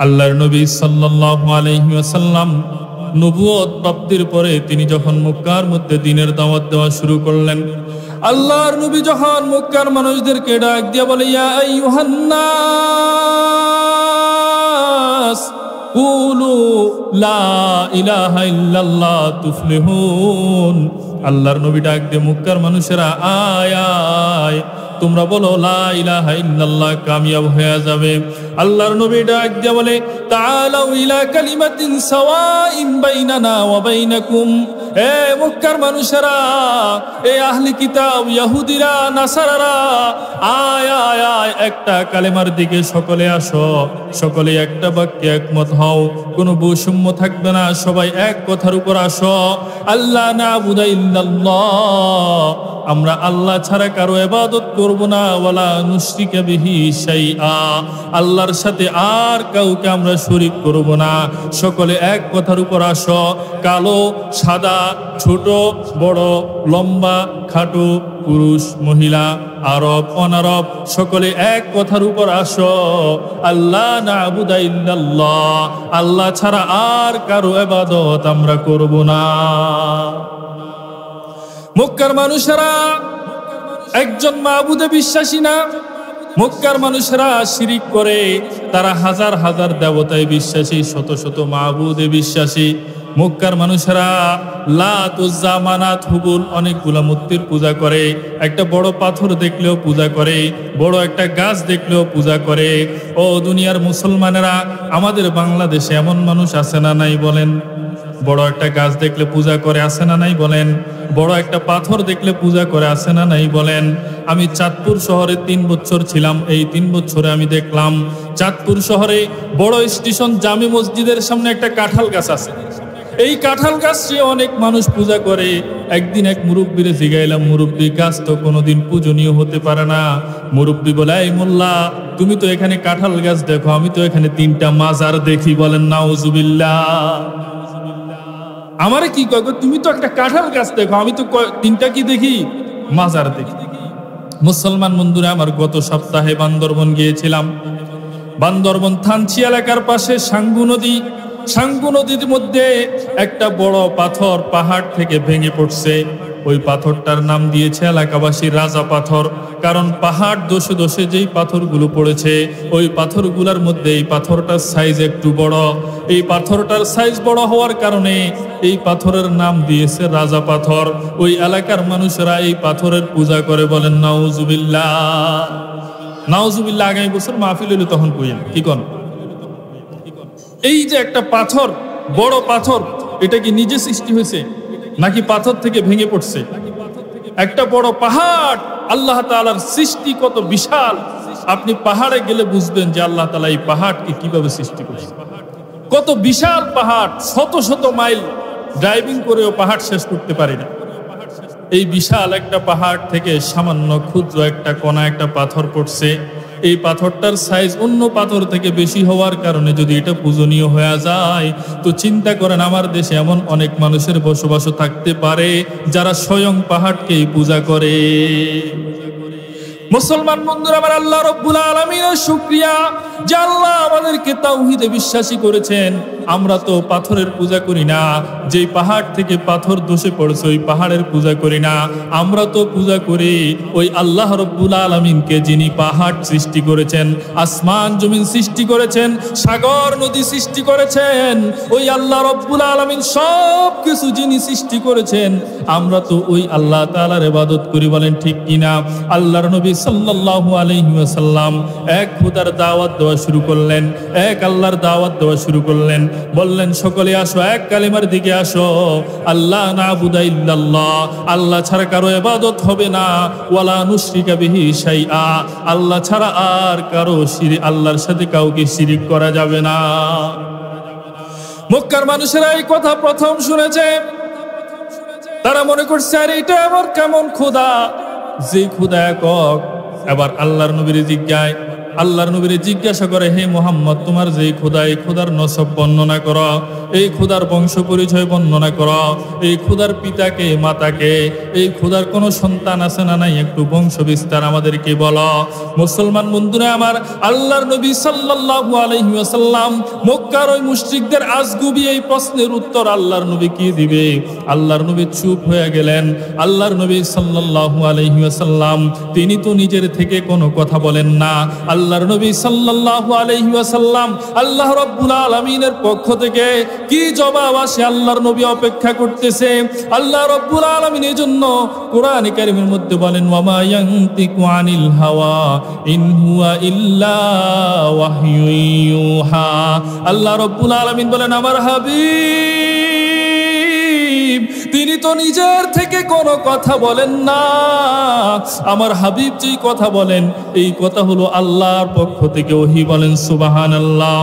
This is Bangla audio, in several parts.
আল্লাহর নবী সাল্লাল্লাহু আলাইহি ওয়াসাল্লাম নবুয়ত প্রাপ্তির পরে তিনি যখন মক্কার মধ্যে দ্বীনের দাওয়াত দেওয়া শুরু করলেন, আল্লাহর নবী যখন মক্কার মানুষদেরকে ডাক দিয়ে বলে, ইয়া আইয়ুহান নাস কুলু লা ইলাহা ইল্লাল্লাহ তুফলিহুন। আল্লাহর নবী ডাক দিয়ে মক্কার মানুষেরা, আয় আয় তোমরা বলো লা ইলাহা ইল্লাল্লাহ, কামিয়াব হয়ে যাবে। আল্লাহর নবী ডাক দিয়ে বলে, তাআলাউ ইলা কালিমাতিন সাওয়াইন বাইনানা ওয়া বাইনাকুম। এ মক্কার মানুষেরা, এ আহলি কিতাব ইহুদিরা নাসারারা, আয় আয় আয় একটা কালেমার দিকে সকলে আসো, সকলে একটা বাক্যে একমত হও, কোনো বৈষম্য থাকবে না, সবাই এক কথার উপর আসো। আল্লাহ না'বুদা ইল্লাল্লাহ, আমরা আল্লাহ ছাড়া কারো ইবাদত করব না, ওয়ালা নুশরিকা বিহি শাইআ, আল্লাহর সাথে আর কাউকে আমরা শরীক করব না। সকলে এক কথার উপর আসো। কালো সাদা, ছোট বড়, লম্বা খাটো, পুরুষ মহিলা, আরব অনারব, সকলে এক কথার উপর আসো। আল্লাহ না'বুদা ইল্লাল্লাহ, আল্লাহ ছাড়া আর কারো ইবাদত আমরা করব না। মক্কার মানুষেরা একজন মাবুদে বিশ্বাসী না, মক্কার মানুষেরা শিরিক করে, তারা হাজার হাজার দেবতায় বিশ্বাসী, শত শত মাবুদে বিশ্বাসী। মক্কার মানুষেরা লাত, উজ্জা, মানাত, হুবুল অনেকগুলা মূর্তির পূজা করে, একটা বড় পাথর দেখলেও পূজা করে, বড় একটা গাছ দেখলেও পূজা করে। ও দুনিয়ার মুসলমানেরা, আমাদের বাংলাদেশে এমন মানুষ আছে না নাই বলেন? বড় একটা গাছ দেখলে পূজা করে, আছে না নাই বলেন? বড় একটা পাথর দেখলে পূজা করে, আছে না নাই বলেন? আমি চাঁদপুর শহরে 3 বছর ছিলাম। এই 3 বছরে আমি দেখলাম চাঁদপুর শহরে বড় স্টেশন জামে মসজিদের সামনে একটা কাঁঠাল গাছ আছে। এই কাঁঠাল গাছটি অনেক মানুষ পূজা করে। একদিন এক মুরব্বীরে জিগাইলাম, মুরব্বী, গাছ তো কোনোদিন পূজনীয় হতে পারে না। মুরব্বী বলে, এই মোল্লা, তুমি তো এখানে কাঁঠাল গাছ দেখো, আমি তো এখানে 3টা মাজার দেখি। বলেন নাউজুবিল্লাহ। আমারে কি কয়, তুমি তো একটা কাঁঠাল গাছ দেখো, আমি তো 3টা কি দেখি? মাজার দেখি। মুসলমান বন্ধুরা আমার, গত সপ্তাহে বান্দরবন গিয়েছিলাম। বান্দরবন থানচি এলাকার পাশে সাঙ্গু নদী, সাঙ্গু নদীর মধ্যে একটা বড় পাথর পাহাড় থেকে ভেঙে পড়ছে। ওই পাথরটার নাম দিয়েছে এলাকাবাসী রাজা পাথর, কারণ পাহাড় দোষে দোষে যেই পাথরগুলো পড়েছে, ওই পাথরগুলোর মধ্যে এই পাথরটার সাইজ একটু বড়। এই পাথরটার সাইজ বড় হওয়ার কারণে এই পাথরের নাম দিয়েছে রাজা পাথর। ওই এলাকার মানুষেরা এই পাথরের পূজা করে। বলেন নাউজুবিল্লাহ। নাউজুবিল্লাহ। আগামী বছর মাহফিল হইলে তখন কইেন কি কোন? এই যে একটা পাথর, বড় পাথর, এটা কি নিজে সৃষ্টি হয়েছে নাকি পাথর থেকে ভেঙে পড়ছে? একটা বড় পাহাড়, আল্লাহ তাআলার সৃষ্টি কত বিশাল। আপনি পাহাড়ে গেলে বুঝবেন যে আল্লাহ তাআলা এই পাহাড়কে কিভাবে সৃষ্টি করেছে। কত বিশাল পাহাড়, শত শত মাইল ড্রাইভিং করেও পাহাড় শেষ করতে পারি না। এই বিশাল একটা পাহাড় থেকে সামান্য ক্ষুদ্র একটা কণা, একটা পাথর পড়ছে। এই পাথরটার সাইজ অন্য পাথর থেকে বেশি হওয়ার কারণে যদি এটা পূজনীয় হয়ে যায়, তো চিন্তা করেন আমার দেশে এমন অনেক মানুষের বসবাস থাকতে পারে যারা স্বয়ং পাহাড়কেই পূজা করে। মুসলমান বন্ধুরা আমার, আল্লাহ রাব্বুল আলামিনের শুকরিয়া যে আল্লাহ আমাদেরকে তাওহীদে বিশ্বাসী করেছেন। আমরা তো পাথরের পূজা করি না, যেই পাহাড় থেকে পাথর ধসে পড়ছে ওই পাহাড়ের পূজা করি না। আমরা তো পূজা করি ওই আল্লাহ রাব্বুল আলামিনকে, যিনি পাহাড় সৃষ্টি করেছেন, আসমান জমিন সৃষ্টি করেছেন, সাগর নদী সৃষ্টি করেছেন। ওই আল্লাহ রাব্বুল আলামিন সব কিছু যিনি সৃষ্টি করেছেন, আমরা তো ওই আল্লাহ তাআলার ইবাদত করি। বলেন ঠিক কিনা? আল্লাহর নবী সাল্লাল্লাহু আলাইহি ওয়াসাল্লাম এক খোদার দাওয়াত দেওয়া শুরু করলেন, এক আল্লাহর দাওয়াত দেওয়া শুরু করলেন। বললেন, সকলে আসো, এক কালিমার দিকে আসো। আল্লাহ না'বুদা ইল্লাল্লাহ, আল্লাহ ছাড়া কারো ইবাদত হবে না, ওয়ালা নুশরিকা বিহি শাইআ, আল্লাহ ছাড়া আর কারো শিরিক, আল্লাহর সাথে কাউকে শিরিক করা যাবে না। মক্কার মানুষেরা এই কথা প্রথম শুনেছে। তারা মনে করছে, আর এটা আবার কেমন খোদা, যে খোদা একক। এবার আল্লাহর নবীরে জিজ্ঞাসা করে, হে মুহাম্মদ, তোমার যে খোদা, এই খোদার নসব বর্ণনা করো। এই খোদার বংশ পরিচয় বর্ণনা করো, এই খোদার পিতাকে মাতাকে, এই খোদার কোনো সন্তান আছে না নাই, একটু বংশ বিস্তার আমাদেরকে বলো। মুসলমান বন্ধুরা আমার, আল্লাহর নবী সাল্লাল্লাহু আলাইহি ওয়াসাল্লাম মক্কার ওই মুশরিকদের আজগুবি এই প্রশ্নের উত্তর আল্লাহর নবী কি দিবে? আল্লাহর নবী চুপ হয়ে গেলেন। আল্লাহর নবী সাল্লাল্লাহু আলাইহি ওয়াসাল্লাম তিনি তো নিজের থেকে কোনো কথা বলেন না। আল্লাহর নবী সাল্লাল্লাহু আলাইহি ওয়াসাল্লাম আল্লাহ রাব্বুল আলামিনের পক্ষ থেকে কি জবাব আসে আল্লাহর নবী অপেক্ষা করতেছে। আল্লাহ রাব্বুল আলামিন এজন্য কোরআনে কারীমের মধ্যে বলেন, ওয়া মা ইয়ানতিকু আনিল হাওয়া ইন হুয়া ইল্লা ওয়াহয়ুন ইউহা। আল্লাহ রাব্বুল আলামিন বলেন, আমার হাবিব তিনি তো নিজের থেকে কোনো কথা বলেন না। আমার হাবিব যেই কথা বলেন এই কথা হলো আল্লাহর পক্ষ থেকে ওহী। বলেন সুবহানাল্লাহ।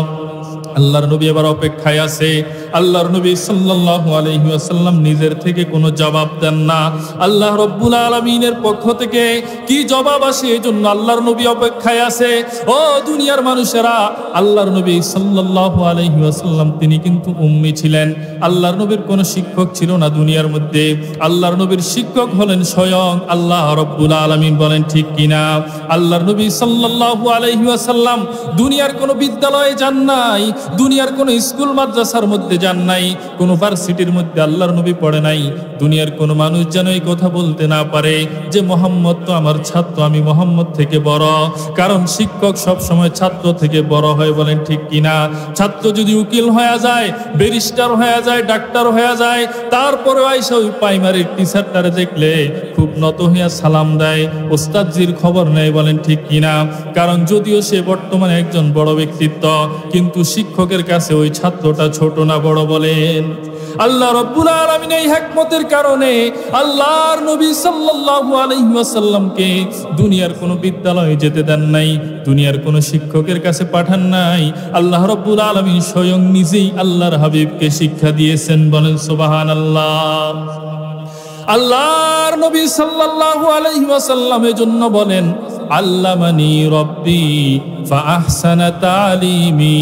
আল্লাহর নবী এবার অপেক্ষায় আছে। আল্লাহর নবী সাল্লাল্লাহু আলাইহি ওয়াসাল্লাম নিজের থেকে কোনো জবাব দেন না। আল্লাহ রাব্বুল আলামিনের পক্ষ থেকে কি জবাব আসে এজন্য আল্লাহর নবী অপেক্ষায় আছে। ও দুনিয়ার মানুষেরা, আল্লাহর নবী সাল্লাল্লাহু আলাইহি ওয়াসাল্লাম তিনি কিন্তু উম্মি ছিলেন। আল্লাহর নবীর কোনো শিক্ষক ছিল না দুনিয়ার মধ্যে। আল্লাহর নবীর শিক্ষক হলেন স্বয়ং আল্লাহ রাব্বুল আলামিন। বলেন ঠিক কিনা? আল্লাহর নবী সাল্লাল্লাহু আলাইহি ওয়াসাল্লাম দুনিয়ার কোনো বিদ্যালয়ে যান নাই, দুনিয়ার কোনো স্কুল মাদ্রাসার মধ্যে যান নাই, কোনো ভার্সিটির মধ্যে আল্লাহর নবী পড়ে নাই। দুনিয়ার কোনো মানুষ যেন এই কথা বলতে না পারে যে মোহাম্মদ তো আমার ছাত্র, আমি মোহাম্মদ থেকে বড়। কারণ শিক্ষক সব সময় ছাত্র থেকে বড় হয়। বলেন ঠিক কিনা? ছাত্র যদি উকিল হয়ে যায়, ব্যারিস্টার হয়ে যায়, ডাক্তার হয়ে যায়, তারপরে আইসা ওই প্রাইমারির টিচারটারে দেখলে খুব নত হইয়া সালাম দেয়, ওস্তাদজির খবর নেয়। বলেন ঠিক কিনা? কারণ যদিও সে বর্তমানে একজন বড় ব্যক্তিত্ব, কিন্তু শিক্ষকের কাছে ওই ছাত্রটা ছোট না বড়। বলেন আল্লাহ রাব্বুল আলামিন এই হিকমতের কারণে আল্লাহর নবী সাল্লাল্লাহু আলাইহি ওয়াসাল্লামকে দুনিয়ার কোনো বিদ্যালয়ে যেতে দেন নাই, দুনিয়ার কোনো শিক্ষকের কাছে পাঠান নাই। আল্লাহ রাব্বুল আলামিন স্বয়ং নিজেই আল্লাহর হাবিবকে শিক্ষা দিয়েছেন। বলেন সুবহানাল্লাহ। আল্লাহর নবী সাল্লাল্লাহু আলাইহি ওয়াসাল্লাম এজন্য বলেন, আল্লামানি রব্বি ফাআহসানা তালিমি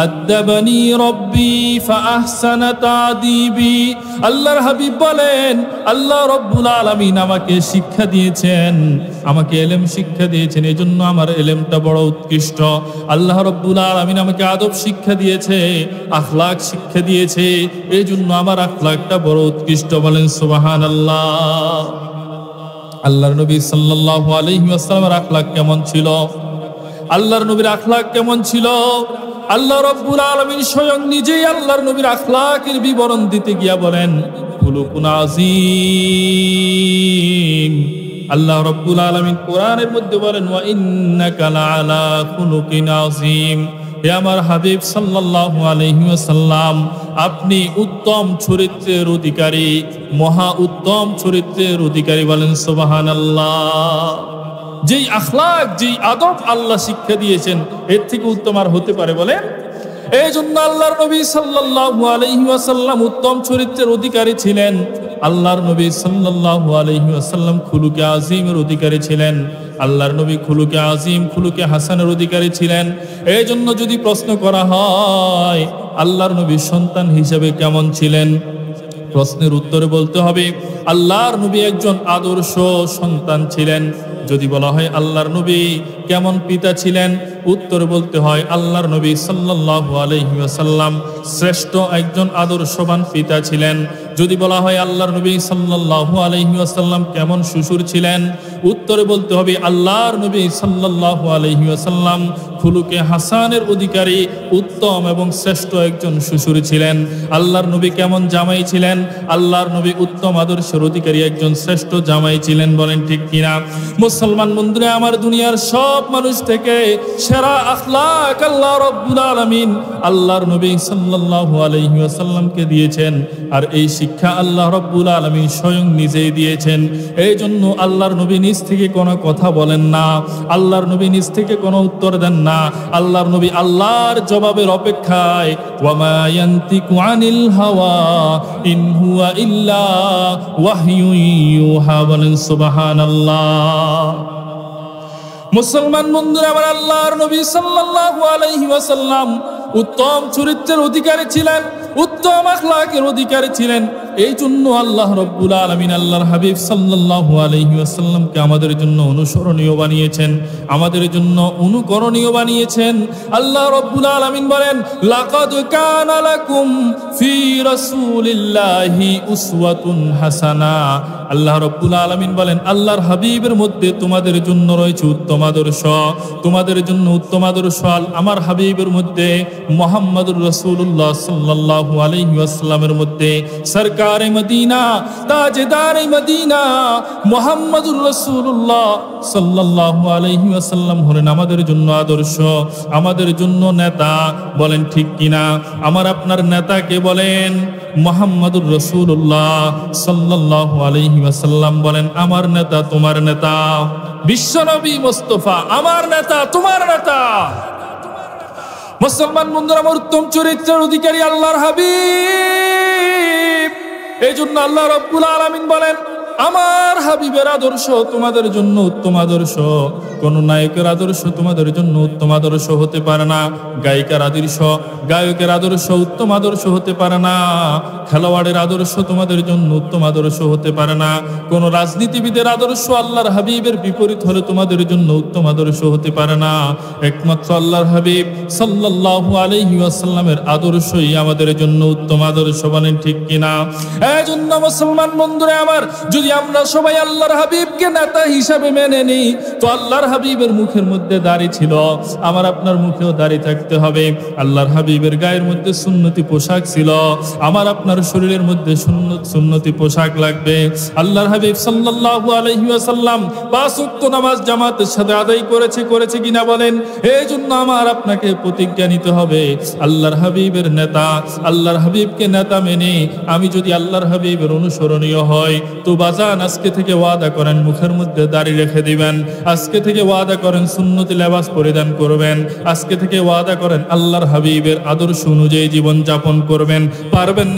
আদ্দাবানি রব্বি ফাআহসানা তাদিবি। আল্লাহর হাবিব বলেন, আল্লাহ রাব্বুল আলামিন আমাকে শিক্ষা দিয়েছেন, আমাকে ইলম শিক্ষা দিয়েছেন, এজন্য আমার ইলমটা বড় উৎকৃষ্ট। আল্লাহ রাব্বুল আলামিন আমাকে আদব শিক্ষা দিয়েছে, আখলাক শিক্ষা দিয়েছে, এজন্য আমার আখলাকটা বড় উৎকৃষ্ট। বলেন সুবহানাল্লাহ। আল্লাহর নবী সাল্লাল্লাহু আলাইহি ওয়াসাল্লামের আখলাক কেমন ছিল? আল্লাহর নবীর আখলাক কেমন ছিল? আল্লাহ রাব্বুল আলামিন স্বয়ং নিজেই আল্লাহর নবীর আখলাকের বিবরণ দিতে গিয়া বলেন, খুলুকুন আযীম। আল্লাহ রাব্বুল আলামিন কোরআনের মধ্যে বলেন, ওয়া ইন্নাকা লাআলা খুলুকিন আযীম। হে আমার হাবিব সাল্লাল্লাহু আলাইহি ওয়াসাল্লাম, আপনি উত্তম চরিত্রের অধিকারী, মহা উত্তম চরিত্রের অধিকারী। বলেন সুবহানাল্লাহ। যেই আখলাক, যেই আদব আল্লাহ শিক্ষা দিয়েছেন, এর থেকে উত্তম আর হতে পারে? বলেন। এই জন্য আল্লাহর নবী সাল্লাল্লাহু আলাইহি ওয়াসাল্লাম উত্তম চরিত্রের অধিকারী ছিলেন। আল্লাহর নবী সাল্লাল্লাহু আলাইহি ওয়াসাল্লাম খুলুকে আযীমের অধিকারী ছিলেন। আল্লাহর নবী খুলুকে আযীম, খুলুকে হাসানের অধিকারী ছিলেন। এই জন্য যদি প্রশ্ন করা হয় আল্লাহর নবী সন্তান হিসেবে কেমন ছিলেন, প্রশ্নের উত্তরে বলতে হবে আল্লাহর নবী একজন আদর্শ সন্তান ছিলেন। যদি বলা হয় আল্লাহর নবী কেমন পিতা ছিলেন, উত্তরে বলতে হয় আল্লাহর নবী সাল্লাল্লাহু আলাইহি ওয়াসাল্লাম শ্রেষ্ঠ একজন আদর্শবান পিতা ছিলেন। যদি বলা হয় আল্লাহর নবী সাল্লাল্লাহু আলাইহি ওয়াসাল্লাম কেমন শ্বশুর ছিলেন, উত্তরে বলতে হবে আল্লাহর নবী সাল্লাল্লাহু আলাইহি ওয়াসাল্লাম খুলুকে হাসানের অধিকারী উত্তম এবং শ্রেষ্ঠ একজন শ্বশুর ছিলেন। আল্লাহর নবী কেমন জামাই ছিলেন, আল্লাহর নবী উত্তম আদর্শের অধিকারী একজন শ্রেষ্ঠ জামাই ছিলেন। বলেন ঠিক কিনা? মুসলমান বন্ধুরা আমার, দুনিয়ার সব মানুষ থেকে সেরা আখলাক আল্লাহ রাব্বুল আলামিন আল্লাহর নবী সাল্লাল্লাহু আলাইহি ওয়াসাল্লামকে দিয়েছেন। আর এই শিক্ষা আল্লাহ রাব্বুল আলামিন স্বয়ং নিজেই দিয়েছেন। এই জন্য আল্লাহর নবী নিজ থেকে কোনো কথা বলেন না, আল্লাহর নবী নিজ থেকে কোনো উত্তর দেন না। আল্লাহর নবী আল্লাহর জবাবের অপেক্ষায়। ওয়া মা ইয়ানতিকু আনিল হাওয়া ইন হুয়া ইল্লা ওয়াহয়ুন ইউহা। বলেন সুবহানাল্লাহ। মুসলমান বন্ধুরা আমার, আল্লাহর নবী সাল্লাল্লাহু আলাইহি ওয়াসাল্লাম উত্তম চরিত্রের অধিকারী ছিলেন, উত্তম আখলাকের অধিকারী ছিলেন। এই জন্য আল্লাহ রাব্বুল আলামিন আল্লাহর হাবিব সাল্লাল্লাহু আলাইহি ওয়াসাল্লামকে আমাদের জন্য অনুসরণীয় বানিয়েছেন, আমাদের জন্য অনুকরণীয় বানিয়েছেন। আল্লাহ রাব্বুল আলামিন বলেন, লাকাদ কানা লাকুম ফি রাসূলিল্লাহি উসওয়াতুন হাসানা। আল্লাহ রাব্বুল আলামিন বলেন, আল্লাহর হাবিবের মধ্যে তোমাদের জন্য রয়েছে উত্তম আদর্শ, তোমাদের জন্য উত্তম আদর্শ আমার হাবিবের মধ্যে, মুহাম্মদুর রাসূলুল্লাহ সাল্লাল্লাহু আলাইহি ওয়াসাল্লামের মধ্যে। সরকারে মদিনা, তাজদারে মদিনা মুহাম্মদুর রাসূলুল্লাহ সাল্লাল্লাহু আলাইহি ওয়াসাল্লাম হলেন আমাদের জন্য আদর্শ, আমাদের জন্য নেতা। বলেন ঠিক কিনা? আমার আপনার নেতাকে বলেন মুহাম্মদুর রাসূলুল্লাহ সাল্লাল্লাহু আলাইহি ওয়াসাল্লাম বলেন আমার নেতা তোমার নেতা। বিশ্বনবী মুস্তাফা আমার নেতা তোমার নেতা। মুসলমান বন্ধুরা, আমার উত্তম চরিত্রের অধিকারী আল্লাহর হাবিব। এই জন্য আল্লাহ রাব্বুল আলামিন বলেন, আমার হাবিবের আদর্শ তোমাদের জন্য উত্তম আদর্শ। কোন নায়কের আদর্শ তোমাদের জন্য উত্তম আদর্শ হতে পারে না, গায়কের আদর্শ উত্তম আদর্শ হতে পারে না, খেলোয়াড়ের আদর্শ তোমাদের জন্য উত্তম আদর্শ হতে পারে না, কোন রাজনীতিবিদের আদর্শ আল্লাহর হাবিবের বিপরীত হলে তোমাদের জন্য উত্তম আদর্শ হতে পারে না। একমাত্র আল্লাহর হাবিব সাল্লাল্লাহু আলাইহি ওয়াসাল্লামের আদর্শই আমাদের জন্য উত্তম আদর্শ। বলেন ঠিক কিনা? এজন্য মুসলমান বন্ধুরা আমার, যদি আমরা সবাই আল্লাহর হাবিবকে নেতা হিসাবে মেনে নিই, তো আল্লাহর হাবিবের মুখের মধ্যে দাড়ি ছিল, আমার আপনার মুখেও দাড়ি থাকতে হবে। আল্লাহর হাবিবের গায়ের মধ্যে সুন্নতি পোশাক ছিল, আমার আপনার শরীরের মধ্যে সুন্নতি পোশাক লাগবে। আল্লাহর হাবিব সাল্লাল্লাহু আলাইহি ওয়াসাল্লাম 5 ওয়াক্ত নামাজ জামাতের সাথে আদায় করেছে কিনা বলেন? এই জন্য আমার আপনাকে প্রতিজ্ঞা নিতে হবে আল্লাহর হাবিবের নেতা, আল্লাহর হাবিবকে নেতা মেনে আমি যদি আল্লাহর হাবিবের অনুসরণীয় হয়, তো বাজান আজকে থেকে ওয়াদা করেন মুখের মধ্যে দাড়ি রেখে দিবেন, আজকে থেকে ওয়াদা করেন সুন্নতি লেবাস পরিধান করবেন, আজকে থেকে ওয়াদা করেন আল্লাহর হাবিবের আদর্শ অনুযায়ী জীবন যাপন করবেন। পারবেন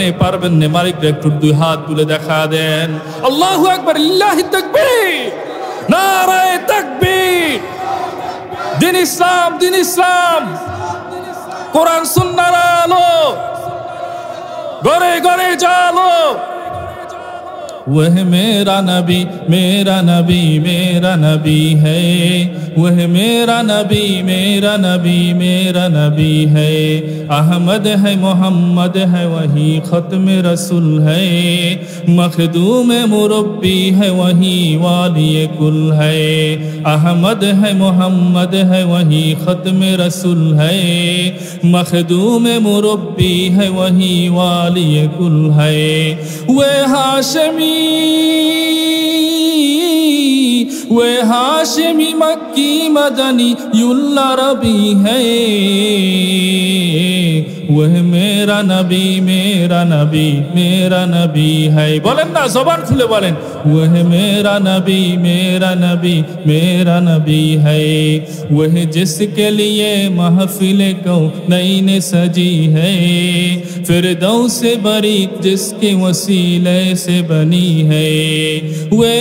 না মালিকরা একটু 2 হাত তুলে দেখা দেন। আল্লাহু আকবার, লিল্লাহি তাকবীর, নারায়ে তাকবীর। দিন ইসলাম, কোরআন সুন্নাহর আলো ঘরে ঘরে জালো। वह मेरा नबी मेरा नबी मेरा नबी है, वह मेरा नबी मेरा नबी मेरा नबी है। अहमद है मोहम्मद है वही ख़त्म रसूल है, मखदूम मुरब्बी है वही वाली कुल है। अहमद है मोहम्मद है वही ख़त्म रसूल है, मखदूम मुरब्बी है वही वाली कुल है। वह हाशमी वे हाशिमी मक्की मदनी युल्ला रबी है, वह मेरा नबी मेरा नबी मेरा नबी है। बोलें ना, ज़बान खुले बोलें, वह मेरा नबी मेरा नबी मेरा नबी है। वह जिसके लिए महफिल कौनैन सजी है, फिरदौस बरी जिसके वसीले से बनी है। वे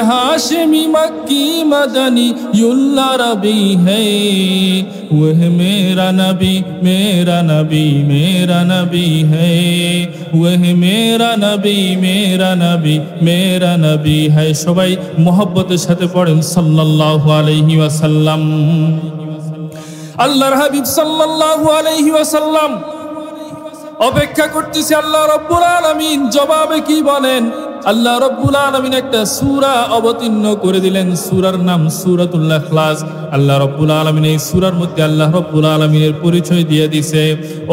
हाशिमी मक्की मदनी युल्ला रबी है, वह मेरा नबी मेरा नबी मेरा नबी है, वह मेरा नबी मेरा नबी मेरा नबी है। সবাই মোহব্বতের সাথে পড়েন সাল্লাল্লাহু আলাইহি ওয়াসাল্লাম। আল্লাহর হাবিব সাল্লাল্লাহু আলাইহি ওয়াসাল্লাম অপেক্ষা করতেছে আল্লাহ রাব্বুল আলামিন জবাবে কি বলেন। আল্লাহ রাব্বুল আলামিন একটা সূরা অবতীর্ণ করে দিলেন, সূরার নাম সূরাতুল ইখলাস। আল্লাহ রাব্বুল আলামিন এই সূরার মধ্যে আল্লাহ রাব্বুল আলামিনের পরিচয় দিয়ে দিয়েছে।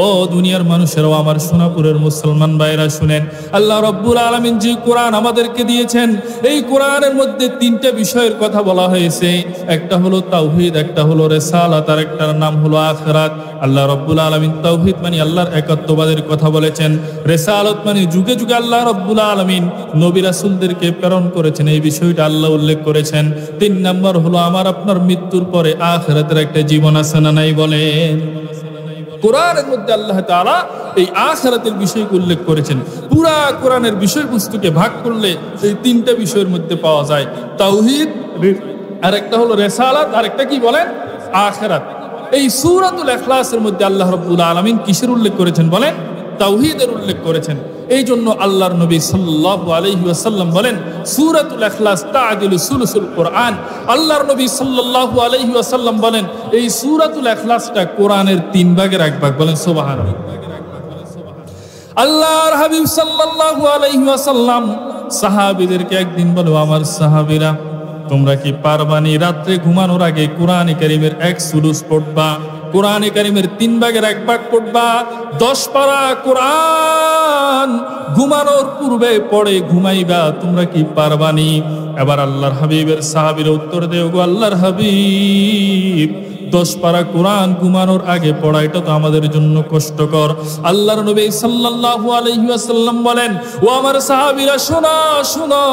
ও দুনিয়ার মানুষেরাও, আমার সোনাপুরের মুসলমান ভাইরা শুনেন, আল্লাহ রাব্বুল আলামিন যে কোরআন আমাদেরকে দিয়েছেন, এই কোরআনের মধ্যে 3টা বিষয়ের কথা বলা হয়েছে। একটা হলো তাওহীদ, একটা হলো রিসালাত, আর একটার নাম হলো আখিরাত। আল্লাহ রাব্বুল আলামিন তাওহীদ মানে আল্লাহর একাত্মবাদের কথা বলেছেন, রিসালাত মানে যুগে যুগে আল্লাহ রাব্বুল আলামিন নবী রাসূলদেরকে প্রেরণ করেছেন, এই বিষয়টা আল্লাহ উল্লেখ করেছেন। 3 নম্বর হলো আমার আপনার মৃত্যুর পরে আখিরাতের একটা জীবন আছে না নাই বলেন। কোরআনের মধ্যে আল্লাহ তাআলা এই আখিরাতের বিষয়কে উল্লেখ করেছেন। পুরা কোরআনের বিষয়বস্তুকে ভাগ করলে এই 3টা বিষয়ের মধ্যে পাওয়া যায়, তাওহীদ, আর একটা হলো রিসালাত, আর একটা কি বলেন আখিরাত। এই সূরাতুল ইখলাসের মধ্যে আল্লাহ রাব্বুল আলামিন কিসের উল্লেখ করেছেন বলেন? তাওহীদের উল্লেখ করেছেন। এই জন্য আল্লাহর নবী সাল্লাল্লাহু আলাইহি ওয়াসাল্লাম বলেন সূরাতুল ইখলাস তা'দিলু সুলুসুল কোরআন। আল্লাহর নবী সাল্লাল্লাহু আলাইহি ওয়াসাল্লাম বলেন এই সূরাতুল ইখলাসটা কোরআনের 3 ভাগের 1 ভাগ। বলেন সুবহানাল্লাহ। আল্লাহর হাবিব সাল্লাল্লাহু আলাইহি ওয়াসাল্লাম সাহাবীদেরকে একদিন বলে, আমার সাহাবীরা তোমরা কি পারবানি রাত্রে ঘুমানোর আগে কোরআনে কারীমের 1 সুলুস পড়বা, কোরআনে কারীমের 3 ভাগের 1 ভাগ পড়বা, 10 পারা কোরআন ঘুমানোর পূর্বে পড়ে ঘুমাইবা, তোমরা কি পারবানি? এবার আল্লাহর হাবিবের সাহাবীরা উত্তর দেয়, গো আল্লাহর হাবিব 10 পারা কোরআন ঘুমানোর আগে পড়া এটা তো আমাদের জন্য কষ্টকর। আল্লাহর নবী সাল্লাল্লাহু আলাইহি ওয়াসাল্লাম বলেন, ও আমার সাহাবীরা শোনো শোনো,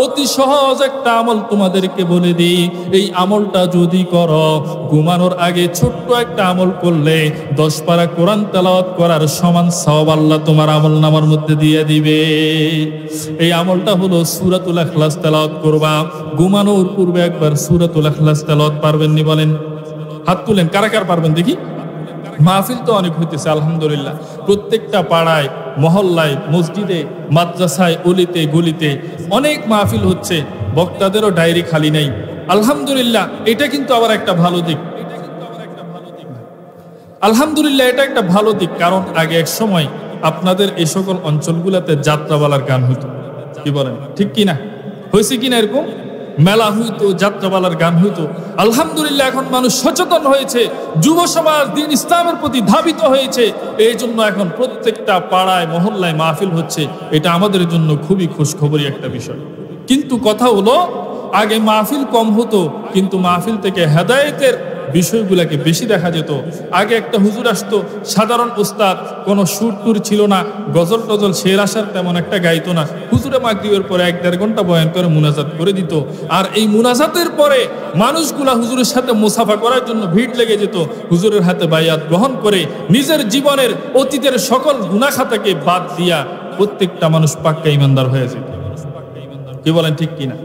অতি সহজ একটা আমল তোমাদেরকে বলে দিই। এই আমলটা যদি করো, ঘুমানোর আগে ছোট্ট একটা আমল করলে 10 পারা কোরআন তেলাওয়াত করার সমান সওয়াব আল্লাহ তোমার আমলনামার মধ্যে দিয়ে দিবে। এই আমলটা হলো সূরাতুল ইখলাস তেলাওয়াত করবা। ঘুমানোর পূর্বে একবার সূরাতুল ইখলাস তেলাওয়াত পারবেন নি বলেন? হাত তুলেন, কারা কারা পারবেন দেখি। মাহফিল তো অনেক হইতেছে আলহামদুলিল্লাহ, প্রত্যেকটা পাড়ায় মহল্লায় মসজিদে মাদ্রাসায় অলিতে গলিতে অনেক মাহফিল হচ্ছে, বক্তাদেরও ডায়েরি খালি নেই আলহামদুলিল্লাহ। এটা কিন্তু আবার একটা ভালো দিক আলহামদুলিল্লাহ, এটা একটা ভালো দিক। কারণ আগে এক সময় আপনাদের এই সকল অঞ্চলগুলোতে যাত্রাপালার গান হইতো, কি বলেন ঠিক কিনা? হয়েছে কিনা এরকম? মেলা হইতো, যাত্রাপালার গান হইতো। আলহামদুলিল্লাহ এখন মানুষ সচেতন হয়েছে, যুব সমাজ দ্বীন ইসলামের প্রতি ধাবিত হয়েছে। এই জন্য এখন প্রত্যেকটা পাড়ায় মহল্লায় মাহফিল হচ্ছে। এটা আমাদের জন্য খুবই খুশখবরি একটা বিষয়। কিন্তু কথা হলো আগে মাহফিল কম হতো, কিন্তু মাহফিল থেকে হেদায়েতের বিষয়গুলোকে বেশি দেখা যেত। আগে একটা হুজুর আসতো, সাধারণ উস্তাদ, কোনো সুর টুর ছিল না, গজল টজল শের আসার তেমন একটা গাইতো না। হুজুরে মাগরিবের পরে 1-1.5 ঘন্টা বয়ান করে মুনাজাত করে দিত। আর এই মুনাজাতের পরে মানুষগুলা হুজুরের সাথে মুসাফা করার জন্য ভিড় লেগে যেত। হুজুরের হাতে বাইয়াত গ্রহণ করে নিজের জীবনের অতীতের সকল গুনাহ খাতাকে বাদ দিয়া প্রত্যেকটা মানুষ পাক্কা ইমানদার হয়ে যেত। কি বলেন ঠিক কিনা?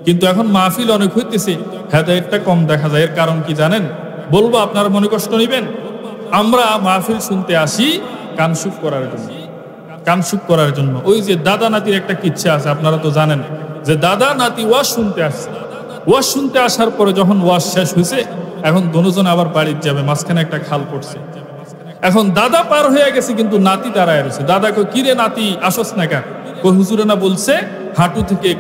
কিন্তু এখন মাহফিল অনেক হইতেছে, হেদায়েতটা কম দেখা যায়। এর কারণ কি জানেন? বলবো, আপনারা মনে কষ্ট নেবেন। আমরা মাহফিল শুনতে আসি কানসুক করার জন্য, কানসুক করার জন্য। ওই যে দাদা নাতির একটা কিচ্ছা আছে, আপনারা তো জানেন যে দাদা নাতি ওয়াজ শুনতে আসছে। ওয়াজ শুনতে আসার পরে যখন ওয়াজ শেষ হয়েছে, এখন দুজন আবার বাড়িতে যাবে, মাঝখানে একটা খাল পড়ছে। এখন দাদা পার হয়ে গেছে, কিন্তু নাতি দাঁড়ায় রয়েছে। দাদা কই, কিরে নাতি আসস না কেন? কই হুজুরে না বলছে হাঁটু থেকে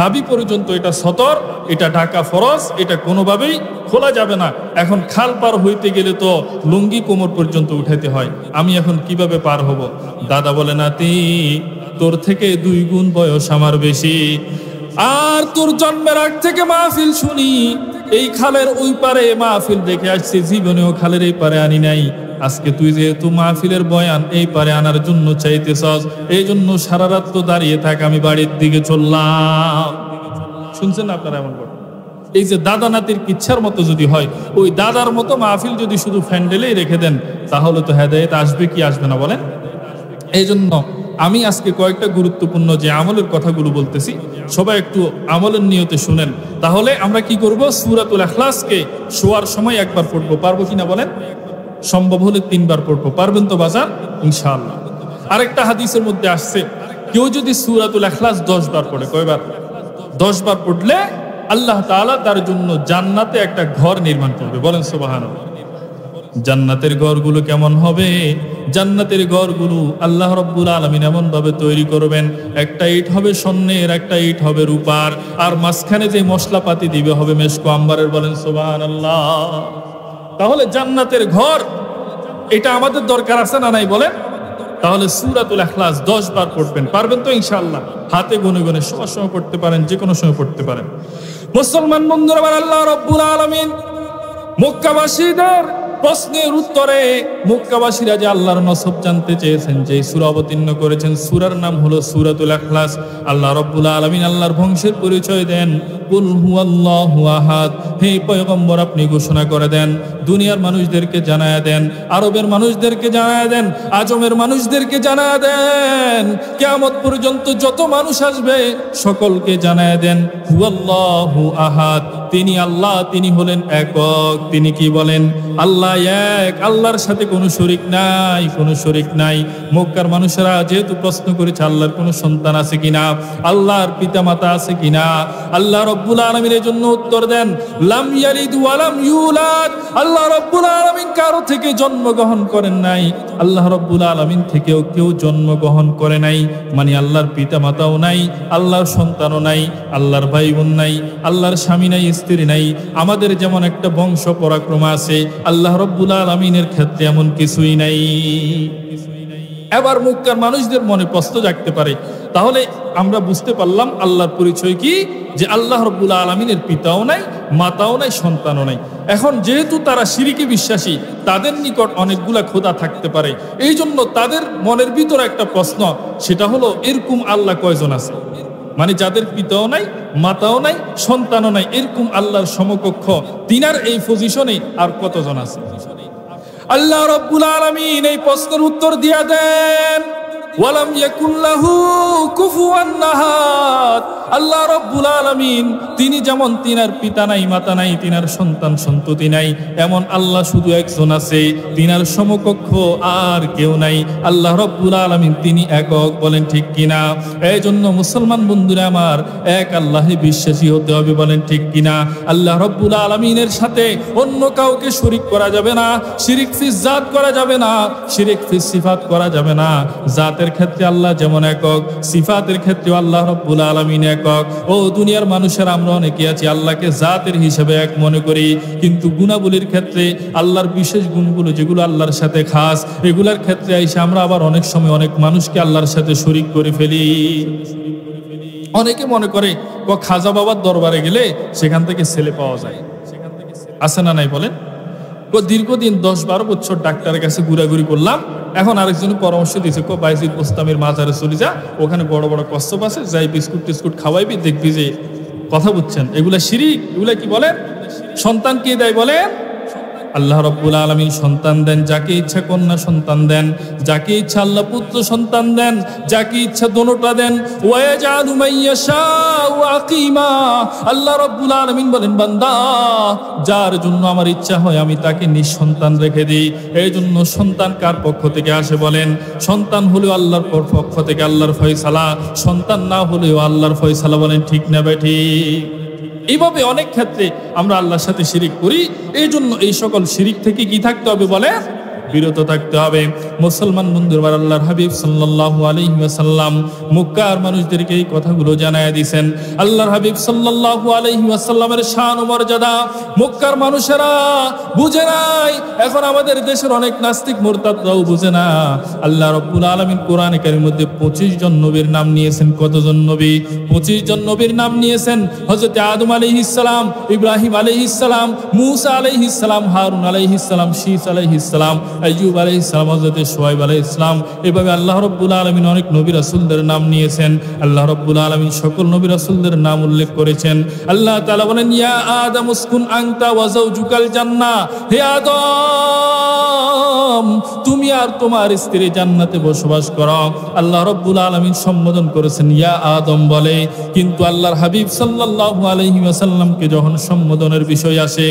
নাভি পর্যন্ত এটা সতর, এটা ঢাকা ফরজ, এটা কোনোভাবেই খোলা যাবে না। এখন খাল পার হইতে গেলে তো লুঙ্গি কোমর পর্যন্ত উঠাইতে হয়, আমি এখন কিভাবে পার হব? দাদা বলে, নাতি তোর থেকে 2 গুণ বয়স আমার বেশি, আর তোর জন্মের আগ থেকে মাহফিল শুনি, এই খালের ওই পারে মাহফিল দেখে আসছি, জীবনেও খালের এই পারে আনি নাই। আজকে তুই যেহেতু মাহফিলের বয়ান এই পারে আনার জন্য চাইতেছস, এই জন্য সারা রাত তো দাঁড়িয়ে থাক, আমি বাড়ির দিকে চললাম। শুনছেন আপনারা? এমন করে এই যে দাদা নাতির কিচ্ছার মতো যদি হয়, ওই দাদার মতো মাহফিল যদি শুধু ফ্যান্ডেলেই রেখে দেন, তাহলে তো হেদায়েত আসবে কি আসবে না বলেন? এই জন্য আমি আজকে কয়েকটা গুরুত্বপূর্ণ যে আমলের কথাগুলো বলতেছি, সবাই একটু আমলের নিয়তে শুনেন। তাহলে আমরা কি করব? সূরাতুল ইখলাসকে শোয়ার সময় একবার পড়বো, পারবো কিনা বলেন? সম্ভব হলে 3 বার পড়বো, পারবেন তো বাজার? ইনশাআল্লাহ। আরেকটা হাদিসের মধ্যে আসছে, কেউ যদি সূরাতুল ইখলাস 10 বার পড়ে, কয়বার? 10 বার পড়লে আল্লাহ তাআলা তার জন্য জান্নাতে একটা ঘর নির্মাণ করবে। বলেন সুবহানাল্লাহ। জান্নাতের ঘরগুলো কেমন হবে? জান্নাতের ঘরগুলো আল্লাহ রাব্বুল আলামিন এমন ভাবে তৈরি করবেন, একটা ইট হবে স্বর্ণের, একটা ইট হবে রূপার, আর মাঝখানে যে মশলাপাতি দিবে হবে মেশকো আম্বারের। বলেন সুবহানাল্লাহ। তাহলে জান্নাতের ঘর, এটা আমাদের দরকার আছে না নাই বলেন? তাহলে সূরাতুল ইখলাস 10 বার পড়বেন, পারবেন তো ইনশাআল্লাহ? হাতে গুনে গুনে সবার সময় পড়তে পারেন, যে কোনো সময় পড়তে পারেন। মুসলমান বন্ধুরা, আল্লাহ রাব্বুল আলামিন মক্কাবাসীদের প্রশ্নের উত্তরে, মক্কাবাসীরা যে আল্লাহর নসব জানতে চেয়েছেন, যে সূরা অবতীর্ণ করেছেন, সূরার নাম হলো সূরাতুল ইখলাস। আল্লাহ রাব্বুল আলামিন আল্লাহর বংশের পরিচয় দেন, কুল হুয়াল্লাহু আহাদ। হে পয়গম্বর, আপনি ঘোষণা করে দেন, দুনিয়ার মানুষদেরকে জানায়া দেন, আরবের মানুষদেরকে জানায়া দেন, আজমের মানুষদেরকে জানায়া দেন, কিয়ামত পর্যন্ত যত মানুষ আসবে সকলকে জানায়া দেন, হুয়াল্লাহু আহাদ, তিনি আল্লাহ, তিনি হলেন একক। তিনি কি বলেন? আল্লাহ এক, আল্লাহর সাথে কোনো শরীক নাই, কোনো শরীক নাই। মক্কার মানুষেরা যেহেতু প্রশ্ন করেছে আল্লাহর কোনো সন্তান আছে কিনা, আল্লাহর পিতামাতা আছে কিনা, আল্লাহ রব্বুল আলামিনের জন্য উত্তর দেন লাম ইয়ালিদ ওয়া লাম ইউলাদ। আল্লাহ রব্বুল আলামিন কারো থেকে জন্মগ্রহণ করেন নাই, আল্লাহ রব্বুল আলামিন থেকেও কেউ জন্মগ্রহণ করে নাই। মানে আল্লাহর পিতামাতাও নাই, আল্লাহর সন্তানও নাই, আল্লাহর ভাই বোন নাই, আল্লাহর স্বামী নাই, স্ত্রী নাই। আমাদের যেমন একটা বংশ পরাক্রম আছে, আল্লাহ রব্বুল আলামিনের ক্ষেত্রে এমন কিছুই নাই। এবার মক্কার মানুষদের মনে প্রশ্ন জাগতে পারে, তাহলে আমরা বুঝতে পারলাম আল্লাহর পরিচয় কি, যে আল্লাহ রব্বুল আলামিনের পিতাও নাই, মাতাও নাই, সন্তানও নাই। এখন যেহেতু তারা শিরকে বিশ্বাসী, তাদের নিকট অনেকগুলা খোদা থাকতে পারে। এই জন্য তাদের মনের ভিতরে একটা প্রশ্ন, সেটা হলো এরকম আল্লাহ কয়জন আছে? মানে যাদের পিতাও নাই, মাতাও নাই, সন্তানও নাই, এরকম আল্লাহর সমকক্ষ তিনার এই পজিশনে আর কতজন আছে? আল্লাহ রব্বুল আলামিন এই প্রশ্নের উত্তর দিয়া দেন ওয়ালাম ইয়াকুল্লাহু কুফুয়ান আহাদ। আল্লাহ রব্বুল আলামিন তিনি যেমন তিনার পিতা নাই, মাতা নাই, তিনার সন্তান সন্ততি নাই, এমন আল্লাহ শুধু একজন আছে, তিনার সমকক্ষ আর কেউ নাই। আল্লাহ রব্বুল আলামিন তিনি একক, বলেন ঠিক কিনা? এই জন্য মুসলমান বন্ধুরা আমার, এক আল্লাহে বিশ্বাসী হতে হবে, বলেন ঠিক কিনা? আল্লাহ রব্বুল আলামিনের সাথে অন্য কাউকে শরীক করা যাবে না, শিরিক ফি জাত করা যাবে না, শিরিক ফি সিফাত করা যাবে না। জাতের ক্ষেত্রে আল্লাহ যেমন একক, সিফাতের ক্ষেত্রে আল্লাহ রব্বুল আলামিন একক। ও দুনিয়ার মানুষের আমরা অনেকে আছি আল্লাহকে জাতের হিসেবে এক মনে করি, কিন্তু গুণাবলীর ক্ষেত্রে আল্লাহর বিশেষ গুণগুলো যেগুলো আল্লাহর সাথে খাস, এগুলার ক্ষেত্রে এসে আমরা আবার অনেক সময় অনেক মানুষকে আল্লাহর সাথে শরীক করে ফেলি। অনেকে মনে করে খাজা বাবার দরবারে গেলে সেখান থেকে ছেলে পাওয়া যায়, আছে না নাই বলেন? দীর্ঘদিন 10-12 বছর ডাক্তারের কাছে ঘুরাঘুরি করলাম, এখন আরেকজন পরামর্শ দিয়েছে বাইজিদ বোস্তামির মাজারে চলে যা, ওখানে বড় বড় কচ্ছপ আছে, যাই বিস্কুট টিস্কুট খাওয়াইবি, দেখবি যে কথা বুঝছেন। এগুলা শিরিক। এগুলা কি বলেন? সন্তান কে দেয় বলেন? আল্লাহ রব্বুল আলামিন সন্তান দেন, যাকে ইচ্ছা কন্যা সন্তান দেন, যাকে ইচ্ছা আল্লাহ পুত্র সন্তান দেন, যাকে ইচ্ছা দোনোটা দেন। ওয়ায়াজআলু মাইয়াশাউ আকিমা। আল্লাহ রব্বুল আলামিন বলেন, বান্দা যার জন্য আমার ইচ্ছা হয় আমি তাকে নিঃসন্তান রেখে দিই। এই জন্য সন্তান কার পক্ষ থেকে আসে বলেন? সন্তান হলেও আল্লাহর পক্ষ থেকে, আল্লাহর ফয়সালা। সন্তান না হলেও আল্লাহর ফয়সালা, বলেন ঠিক না বেঠিক? এইভাবে অনেক ক্ষেত্রে আমরা আল্লাহর সাথে শিরিক করি। এই জন্য এই সকল শিরিক থেকে কি থাকতে হবে বলে? বিরত থাকতে হবে। মুসলমান বন্ধুরা, আল্লাহর হাবিব সাল্লাল্লাহু আলাইহি ওয়াসাল্লাম মক্কার মানুষদেরকে এই কথাগুলো জানায় দিয়েছেন। আল্লাহর হাবিব সাল্লাল্লাহু আলাইহি ওয়াসাল্লামের শান ও মর্যাদা মক্কার মানুষেরা বুঝে নাই। এখন আমাদের দেশের অনেক নাস্তিক মুরতাদরাও বুঝে না। আল্লাহ রাব্বুল আলামিন কোরআনে কারীমের মধ্যে 25 জন নবীর নাম নিয়েছেন। কতজন নবী? 25 জন নবীর নাম নিয়েছেন। হযরত আদম আলাইহিস সালাম, ইব্রাহিম আলাইহিস সালাম, মূসা আলাইহিস সালাম, হারুন আলাইহিস সালাম, শীস আলাইহিস সালাম, আইয়ুব আলাইহিস সালাম, হযরত শুআয়ব আলাইহিস সালাম। এভাবে আল্লাহ রাব্বুল আলামিন অনেক নবী রাসূলদের নাম নিয়েছেন। আল্লাহ রাব্বুল আলামিন সকল নবী রাসূলদের নাম উল্লেখ করেছেন। আল্লাহ তাআলা বলেন, ইয়া আদম উসকুন আনতা ওয়া যাওজুকাল জান্নাহ। হে আদম, তুমি আর তোমার স্ত্রী জান্নাতে বসবাস করো। আল্লাহ রাব্বুল আলামিন সম্বোধন করেছেন ইয়া আদম বলে, কিন্তু আল্লাহর হাবিব সাল্লাল্লাহু আলাইহি ওয়াসাল্লামকে যখন সম্বোধনের বিষয় আসে,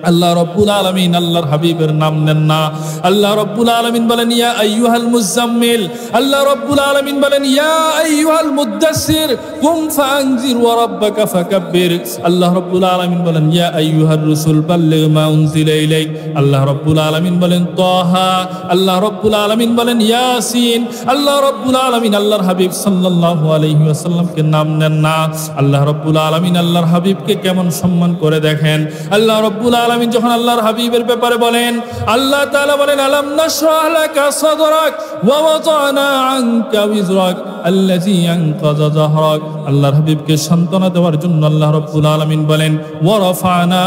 আল্লাহ রাব্বুল আলামিন আল্লাহর হাবিবের নাম নেন না। আল্লাহ রাব্বুল আলামিন বলেন ইয়া আইয়ুহাল মুজাম্মিল। আল্লাহ রাব্বুল আলামিন বলেন ইয়া আইয়ুহাল মুদ্দাসসির কুম ফাআনজির ওয়া রাব্বাকা ফাকাব্বির। আল্লাহ রাব্বুল আলামিন বলেন ইয়া আইয়ুহার রাসূল বাল্লিগ মা উনজিলা ইলাইক। আল্লাহ রাব্বুল আলামিন বলেন তাহা। আল্লাহ রাব্বুল আলামিন বলেন ইয়াসিন। আল্লাহ রাব্বুল আলামিন আল্লাহর হাবিব সাল্লাল্লাহু আলাইহি ওয়াসাল্লামকে নাম নেন না। আল্লাহ রাব্বুল আলামিন আল্লাহর হাবিবকে কেমন সম্মান করে দেখেন। আল্লাহ রাব্বুল আলামিন যখন আল্লাহর হাবিবের ব্যাপারে বলেন, আল্লাহ তাআলা বলেন আলাম নাশরাহ লাকা সাদরাক ওয়া ওয়াদানা আনকা বিজরাক আল্লাযী আনকাযা যাহরাক। আল্লাহর হাবিবকে সান্ত্বনা দেওয়ার জন্য আল্লাহ রাব্বুল আলামিন বলেন ওয়া রাফা'না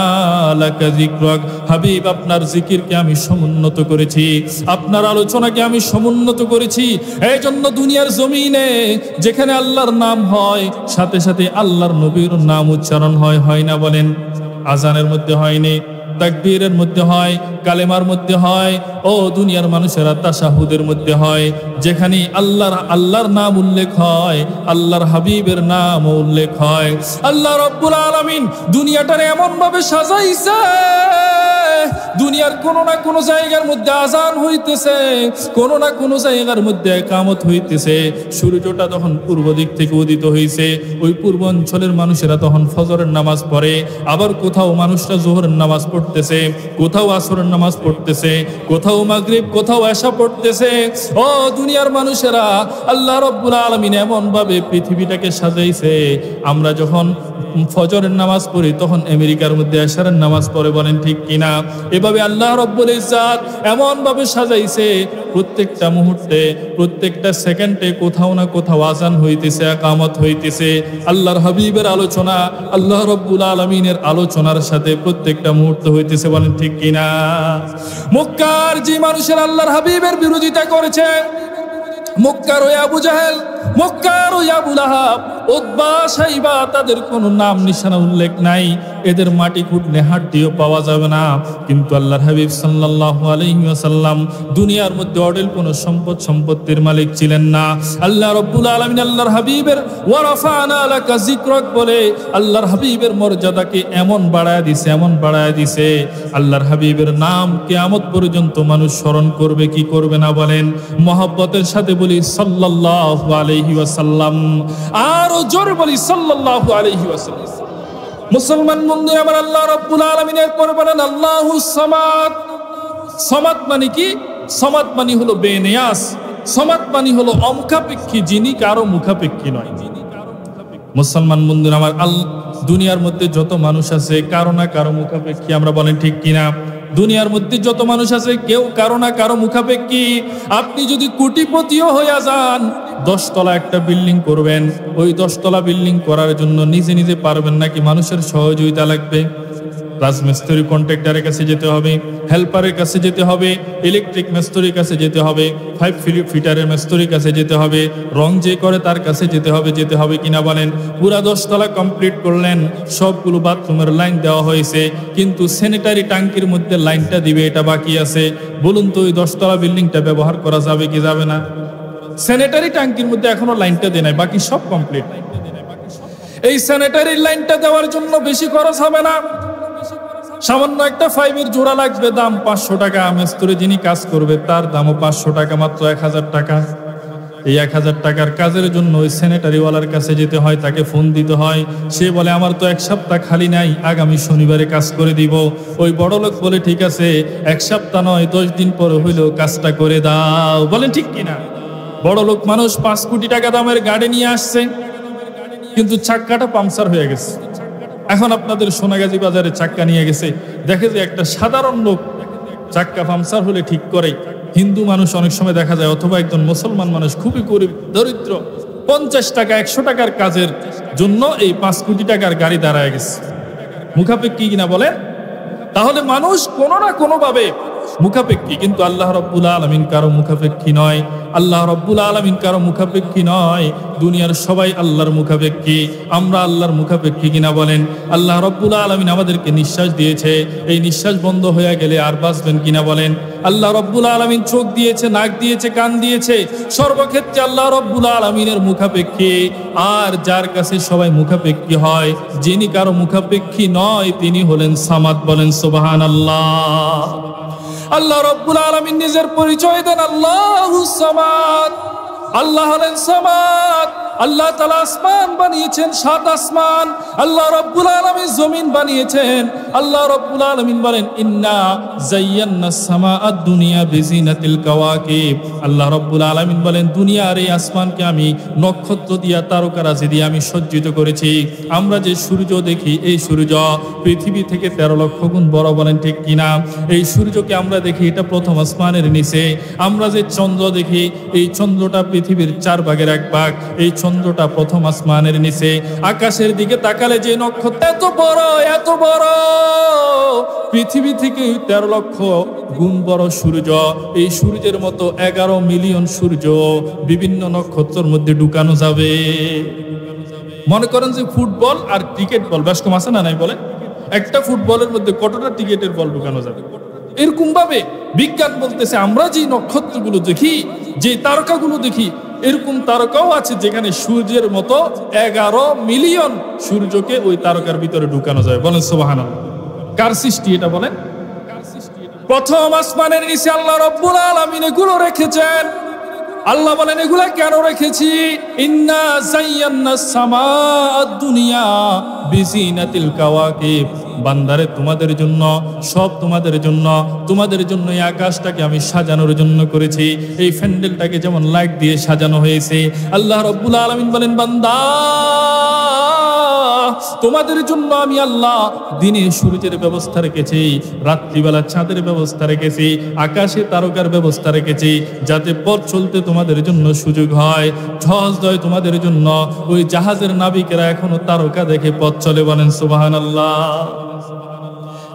লাকা যিকরাক। হাবিব, আপনার জিকিরকে আমি সমুন্নত করেছি, আপনার আলোচনাকে আমি সমুন্নত করেছি। এই জন্য দুনিয়ার জমিনে যেখানে আল্লাহর নাম হয়, সাথে সাথে আল্লাহর নবীর নাম উচ্চারণ হয়, হয় না বলেন? আজানের মধ্যে হয়নি, তাকবীরের মধ্যে হয়, কালেমার মধ্যে হয়, ও দুনিয়ার মানুষেরা তাশাহুদের মধ্যে হয়, যেখানে আল্লাহর নাম উল্লেখ হয়, আল্লাহর হাবিবের নাম উল্লেখ হয়। আল্লাহ রাব্বুল আলামিন দুনিয়াটারে এমন ভাবে সাজাইছে, দুনিয়ার কোন না কোন জায়গার মধ্যে আজান হইতেছে, কোন না কোন জায়গার মধ্যে ইকামত হইতেছে। সূর্যটা তখন পূর্ব দিক থেকে উদিত হইছে, ওই পূর্ব অঞ্চলের মানুষেরা তখন ফজরের নামাজ পড়ে, আবার কোথাও মানুষরা যোহরের নামাজ পড়তেছে, কোথাও আসরের নামাজ পড়তেছে, কোথাও মাগরিব, কোথাও এশা পড়তেছে। ও দুনিয়ার মানুষেরা, আল্লাহ রাব্বুল আলামিন এমন ভাবে পৃথিবীটাকে সাজাইছে, আমরা যখন ফজরের নামাজ পড়ি তখন আমেরিকার মধ্যে এশারের নামাজ পড়ে, বলেন ঠিক কিনা? এভাবে আল্লাহ রাব্বুল ইজ্জাত এমন ভাবে সাজাইছে, প্রত্যেকটা মুহূর্তে, প্রত্যেকটা সেকেন্ডে কোথাও না কোথাও আযান হইতেছে, ইকামত হইতেছে। আল্লাহর হাবিবের আলোচনা, আল্লাহ রাব্বুল আলামিনের আলোচনার সাথে প্রত্যেকটা মুহূর্ত হইতেছে, বলেন ঠিক কিনা? মক্কার যে মানুষের আল্লাহর হাবিবের বিরোধিতা করেছে, মক্কার ওই আবু জাহেল, মক্কার ওই আবু লাহাব, উতবা, শাইবা, তাদের কোনো নাম নিশানা উল্লেখ নাই, এদের মাটি খুঁড়লে হাড্ডিও পাওয়া যাবে না। কিন্তু আল্লাহর হাবিব সাল্লাল্লাহু আলাইহি ওয়াসাল্লাম দুনিয়ার মধ্যে অঢেল কোনো সম্পত্তির মালিক ছিলেন না। আল্লাহ রাব্বুল আলামিন আল্লাহর হাবিবের ওয়া রাফা'না লাকা যিকরাক বলে আল্লাহর হাবিবের মর্যাদাকে এমন বাড়ায় দিছে, এমন বাড়ায় দিছে, আল্লাহর হাবিবের নাম কিয়ামত পর্যন্ত মানুষ স্মরণ করবে কি করবে না, বলেন? মহব্বতের সাথে বলি সাল্লাল্লাহু আলাইহি ওয়াসাল্লাম, আরো জোরে বলি সাল্লাল্লাহু আলাইহি ওয়াসাল্লাম। মুসলমান বন্ধু আমার, আল্লাহ রাব্বুল আলামিনের পরে বলেন আল্লাহুস সামাদ। সামাদ মানে কি? সামাদ মানে হলো বেনিয়াস, সামাদ মানে হলো অমুখাপেক্ষী, যিনি কারো মুখাপেক্ষী নয়। মুসলমান বন্ধু আমার, দুনিয়ার মধ্যে যত মানুষ আছে কারো না কারো মুখাপেক্ষী, আমরা বলেন ঠিক কিনা? দুনিয়ার মধ্যে যত মানুষ আছে কেউ কারো না কারো মুখাপেক্ষী। আপনি যদি কোটিপতিও হইয়া যান, 10 তলা একটা বিল্ডিং করবেন, ওই 10 তলা বিল্ডিং করার জন্য নিজে নিজে পারবেন নাকি মানুষের সহযোগিতা লাগবে? রাজমিস্ত্রি কন্ট্রাক্টরের কাছে যেতে হবে, হেল্পারের কাছে যেতে হবে, ইলেকট্রিক মিস্ত্রির কাছে যেতে হবে, 5 ফিটারের মিস্ত্রির কাছে যেতে হবে, রং যে করে তার কাছে যেতে হবে কিনা, বলেন? পুরা 10 তলা কমপ্লিট করলেন, সবগুলো বাথরুমের লাইন দেওয়া হয়েছে, কিন্তু স্যানিটারি ট্যাঙ্কির মধ্যে লাইনটা দিবে এটা বাকি আছে। বলুন তো ওই 10 তলা বিল্ডিংটা ব্যবহার করা যাবে কি যাবে না? স্যানিটারি ট্যাঙ্কির মধ্যে এখনো লাইনটা দেয় নাই, বাকি সব কমপ্লিট। এই স্যানিটারি লাইনটা দেওয়ার জন্য বেশি খরচ হবে না, সামান্য একটা পাইপের জোড়া লাগবে, দাম 500 টাকা। মিস্ত্রি যিনি কাজ করবে তার দামও 500 টাকা, মাত্র 1000 টাকা। এই 1000 টাকার কাজের জন্য ওই স্যানিটারিওয়ালার কাছে যেতে হয়, তাকে ফোন দিতে হয়, সে বলে আমার তো 1 সপ্তাহ খালি নাই, আগামী শনিবারে কাজ করে দিব। ওই বড় লোক বলে ঠিক আছে, 1 সপ্তাহ নয় 10 দিন পরে হইলেও কাজটা করে দাও, বলেন ঠিক কিনা? বড় লোক মানুষ 5 কোটি টাকা দামের গাড়ি নিয়ে আসছে, কিন্তু চাক্কাটা পাংচার হয়ে গেছে। এখন আপনাদের সোনাগাজী বাজারে চাক্কা নিয়ে গেছে, দেখে যে একটা সাধারণ লোক চাক্কা পাংচার হলে ঠিক করে। হিন্দু মানুষ অনেক সময় দেখা যায়, অথবা একজন মুসলমান মানুষ খুবই গরিব দরিদ্র, 50 টাকা 100 টাকার কাজের জন্য এই 5 কোটি টাকার গাড়ি দাঁড়ায় গেছে। মুখাপেক্ষী কিনা বলেন? তাহলে মানুষ কোনো না কোনো ভাবে মুখাপেক্ষী, কিন্তু আল্লাহ রাব্বুল আলামিন কারো মুখাপেক্ষী নয়। আল্লাহ রাব্বুল আলামিন কারো মুখাপেক্ষী নয়, দুনিয়ার সবাই আল্লাহর মুখাপেক্ষী। আমরা আল্লাহর মুখাপেক্ষী কিনা বলেন? আল্লাহ রাব্বুল আলামিন আমাদেরকে নিঃশ্বাস দিয়েছে, এই নিঃশ্বাস বন্ধ হয়ে গেলে আর বাঁচবেন কিনা বলেন? আল্লাহ রাব্বুল আলামিন চোখ দিয়েছে, নাক দিয়েছে, কান দিয়েছে, সর্বক্ষেত্রে আল্লাহ রাব্বুল আলামিনের মুখাপেক্ষী। আর যার কাছে সবাই মুখাপেক্ষী হয়, যিনি কারো মুখাপেক্ষী নয়, তিনি হলেন সামাদ, বলেন সুবহানাল্লাহ। আল্লাহ রাব্বুল আলামিন নিজের পরিচয় দেন আল্লাহুস সামাদ। আল্লাহ হলেন সামাদ। আল্লাহ তাআলা আসমান বানিয়েছেন, 7 আসমান। আল্লাহ রাব্বুল আলামিন জমিন বানিয়েছেন। আল্লাহ রাব্বুল আলামিন বলেন ইন্না যায়্যানাস সামাআদ দুনিয়া বিজিনাতিল কাওয়াকিব। আল্লাহ রাব্বুল আলামিন বলেন দুনিয়ার এই আসমানকে আমি নক্ষত্র দিয়া, তারকারাজি দিয়ে আমি সজ্জিত করেছি। আমরা যে সূর্য দেখি, এই সূর্য পৃথিবী থেকে 13 লক্ষ গুণ বড়, বলেন ঠিক কিনা? এই সূর্যকে আমরা দেখি, এটা প্রথম আসমানের নিচে। আমরা যে চন্দ্র দেখি, এই চন্দ্রটা পৃথিবীর 4 ভাগের 1 ভাগ। এই চন্দ্রটা প্রথম আসমানের নিচে। আকাশের দিকে তাকালে যে নক্ষত্র এত বড়, এত বড়, পৃথিবী থেকে 13 লক্ষ গুণ বড় সূর্য। এই সূর্যের মতো 11 মিলিয়ন সূর্য বিভিন্ন নক্ষত্রের মধ্যে ঢুকানো যাবে। মনে করেন যে ফুটবল আর ক্রিকেট বল, বেশ কম আছে না নাই বলে? একটা ফুটবলের মধ্যে কতটা টিকেটের বল ঢুকানো যাবে? এরকম ভাবে বিজ্ঞান বলতেছে আমরা যে নক্ষত্রগুলো দেখি, যে তারকাগুলো দেখি, এরকম তারকাও আছে যেখানে সূর্যের মতো 11 মিলিয়ন সূর্যকে ওই তারকার ভিতরে ঢুকানো যায়। বলেন সুবহানাল্লাহ। কার সৃষ্টি এটা বলেন? প্রথম আসমানের নিচে আল্লাহ রাব্বুল আলামিন এগুলো রেখেছেন। আল্লাহ বলেন এগুলা কেন রেখেছি? ইন্না যায়্যানাস সামাআদ দুনিয়া বিজিনাতিল কাওয়াকিব। বান্দারে তোমাদের জন্য, সব তোমাদের জন্য, তোমাদের জন্য এই আকাশটাকে আমি সাজানোর জন্য করেছি। এই প্যান্ডেলটাকে যেমন লাইট দিয়ে সাজানো হয়েছে, আল্লাহ রাব্বুল আলামিন বলেন বান্দা তোমাদের জন্য আমি আল্লাহ দিনে সূর্যের ব্যবস্থা রেখেছি, রাত্রিবেলা চাঁদের ব্যবস্থা রেখেছি, আকাশে তারকার ব্যবস্থা রেখেছি, যাতে পথ চলতে তোমাদের জন্য সুযোগ হয়, সহজ হয় তোমাদের জন্য। ওই জাহাজের নাবিকেরা এখনো তারকা দেখে পথ চলে। বলেন সুবহানাল্লাহ।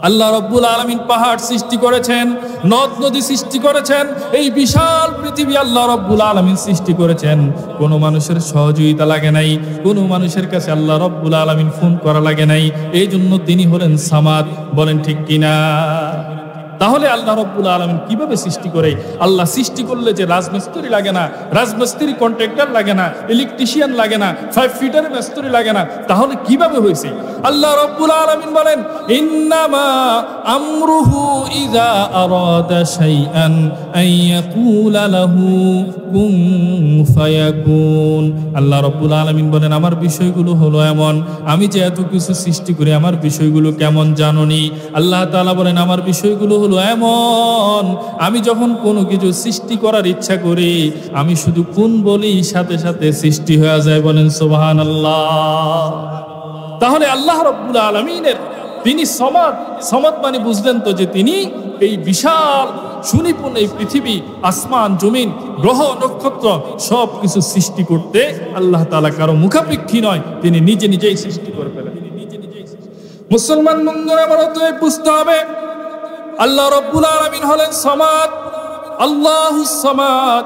আল্লাহ রাব্বুল আলামিন পাহাড় সৃষ্টি করেছেন, নদ নদী সৃষ্টি করেছেন, এই বিশাল পৃথিবী আল্লাহ রাব্বুল আলামিন সৃষ্টি করেছেন। কোনো মানুষের সহযোগিতা লাগে নাই, কোনো মানুষের কাছে আল্লাহ রাব্বুল আলামিন ফোন করা লাগে নাই। এই জন্য তিনি হলেন সামাদ। বলেন ঠিক কিনা? তাহলে আল্লাহ রাব্বুল আলামিন কিভাবে সৃষ্টি করে? আল্লাহ সৃষ্টি করলে যে রাজমিস্ত্রি লাগে না, রাজমিস্ত্রি কন্ট্রাক্টর লাগে না, ইলেকট্রিশিয়ান লাগে না, 5 ফিটার মিস্ত্রি লাগে না, তাহলে কিভাবে হয়েছে? আল্লাহ রাব্বুল আলামিন বলেন ইন্নামা আমরুহু ইযা আরাদা শাইআন আইয়াকুলা লাহু কুন ফায়াকুন। আল্লাহ রাব্বুল আলামিন বলেন আমার বিষয়গুলো হলো এমন, আমি যে এত কিছু সৃষ্টি করি আমার বিষয়গুলো কেমন জানোনি? আল্লাহ তাআলা বলেন আমার বিষয়গুলো হলো এমন, আমি যখন কোনো কিছু সৃষ্টি করার ইচ্ছা করি আমি শুধু কোন বলি, সাথে সাথে সৃষ্টি হয়ে যায়। বলেন সুবহানাল্লাহ। তাহলে আল্লাহ রাব্বুল আলামিনের তিনি সমাদ। সমাদ মানে বুঝলেন তো যে তিনি এই বিশাল সুনিপুণ এই পৃথিবী, আসমান, জমিন, গ্রহ, নক্ষত্র সব কিছু সৃষ্টি করতে আল্লাহ তাআলা কারো মুখাপেক্ষী নয়, তিনি নিজে নিজেই সৃষ্টি করে ফেলেন। মুসলমান বন্ধুরা আমার অতএব বুঝতে হবে আল্লাহ রাব্বুল আলামিন হলেন সমাদ। আল্লাহুস সামাদ,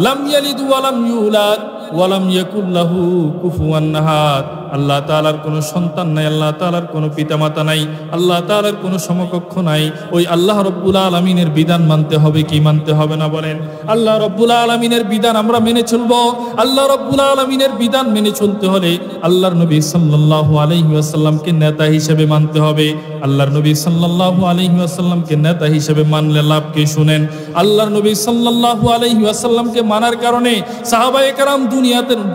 লাম ইয়ালিদ ওয়া লাম ইউলাদ ওয়া লাম ইয়াকুল লাহু কুফুয়ান আহাদ। আল্লাহ তাআলার কোনো সন্তান নাই, আল্লাহ তাআলার কোনো পিতামাতা নাই, আল্লাহ তাআলার কোনো সমকক্ষ নাই। ওই আল্লাহ রাব্বুল আলামিনের বিধান মানতে হবে কি মানতে হবে না? বলেন। আল্লাহ রাব্বুল আলামিনের বিধান আমরা মেনে চলবো। আল্লাহ রাব্বুল আলামিনের বিধান মেনে চলতে হলে আল্লাহর নবী সাল্লাল্লাহু আলাইহি ওয়াসাল্লামকে নেতা হিসেবে মানতে হবে। আল্লাহর নবী সাল্লাল্লাহু আলাইহি ওয়াসাল্লামকে নেতা হিসেবে মানলে লাভ কি শুনেন? আল্লাহর নবী সাল্লাল্লাহু আলাইহি ওয়াসাল্লামকে মানার কারণে সাহাবায়ে কেরাম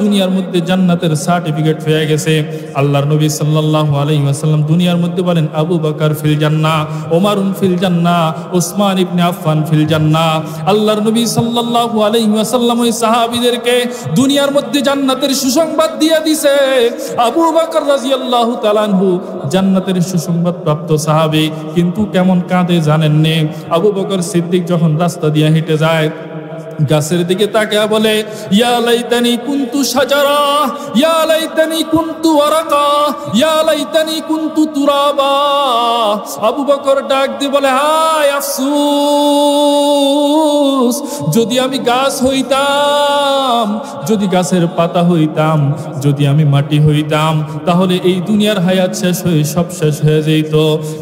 দুনিয়ার মধ্যে জান্নাতের সার্টিফিকেট পেয়ে গেছে। আল্লাহর নবী সাল্লাল্লাহু আলাইহি ওয়াসাল্লাম দুনিয়ার মধ্যে বলেন আবু বকর ফিল জান্নাহ, ওমরুন ফিল জান্নাহ, উসমান ইবনে আফফান ফিল জান্নাহ। আল্লাহর নবী সাল্লাল্লাহু আলাইহি ওয়াসাল্লাম ওই সাহাবীদেরকে দুনিয়ার মধ্যে জান্নাতের সুসংবাদ দিয়ে দিয়েছে। আবু বকর রাদিয়াল্লাহু তাআলা আনহু জান্নাতের সুসংবাদ প্রাপ্ত সাহাবী, কিন্তু কেমন কাঁদে জানেন নে? আবু বকর সিদ্দিক যখন রাস্তা দিয়ে হেঁটে যায় গাছের দিকে তাকিয়ে বলে ইয়া লাইতানি কুনতু শাজারা, ইয়া লাইতানি কুনতু ওয়ারাকা, ইয়া লাইতানি কুনতু তুরাবা। আবু বকর ডাক দিয়ে বলে হায় আফসোস, যদি আমি গাছ হইতাম, যদি গাছের পাতা হইতাম, যদি আমি মাটি হইতাম, তাহলে এই দুনিয়ার হায়াত শেষ হয়ে সব শেষ হয়ে যেত।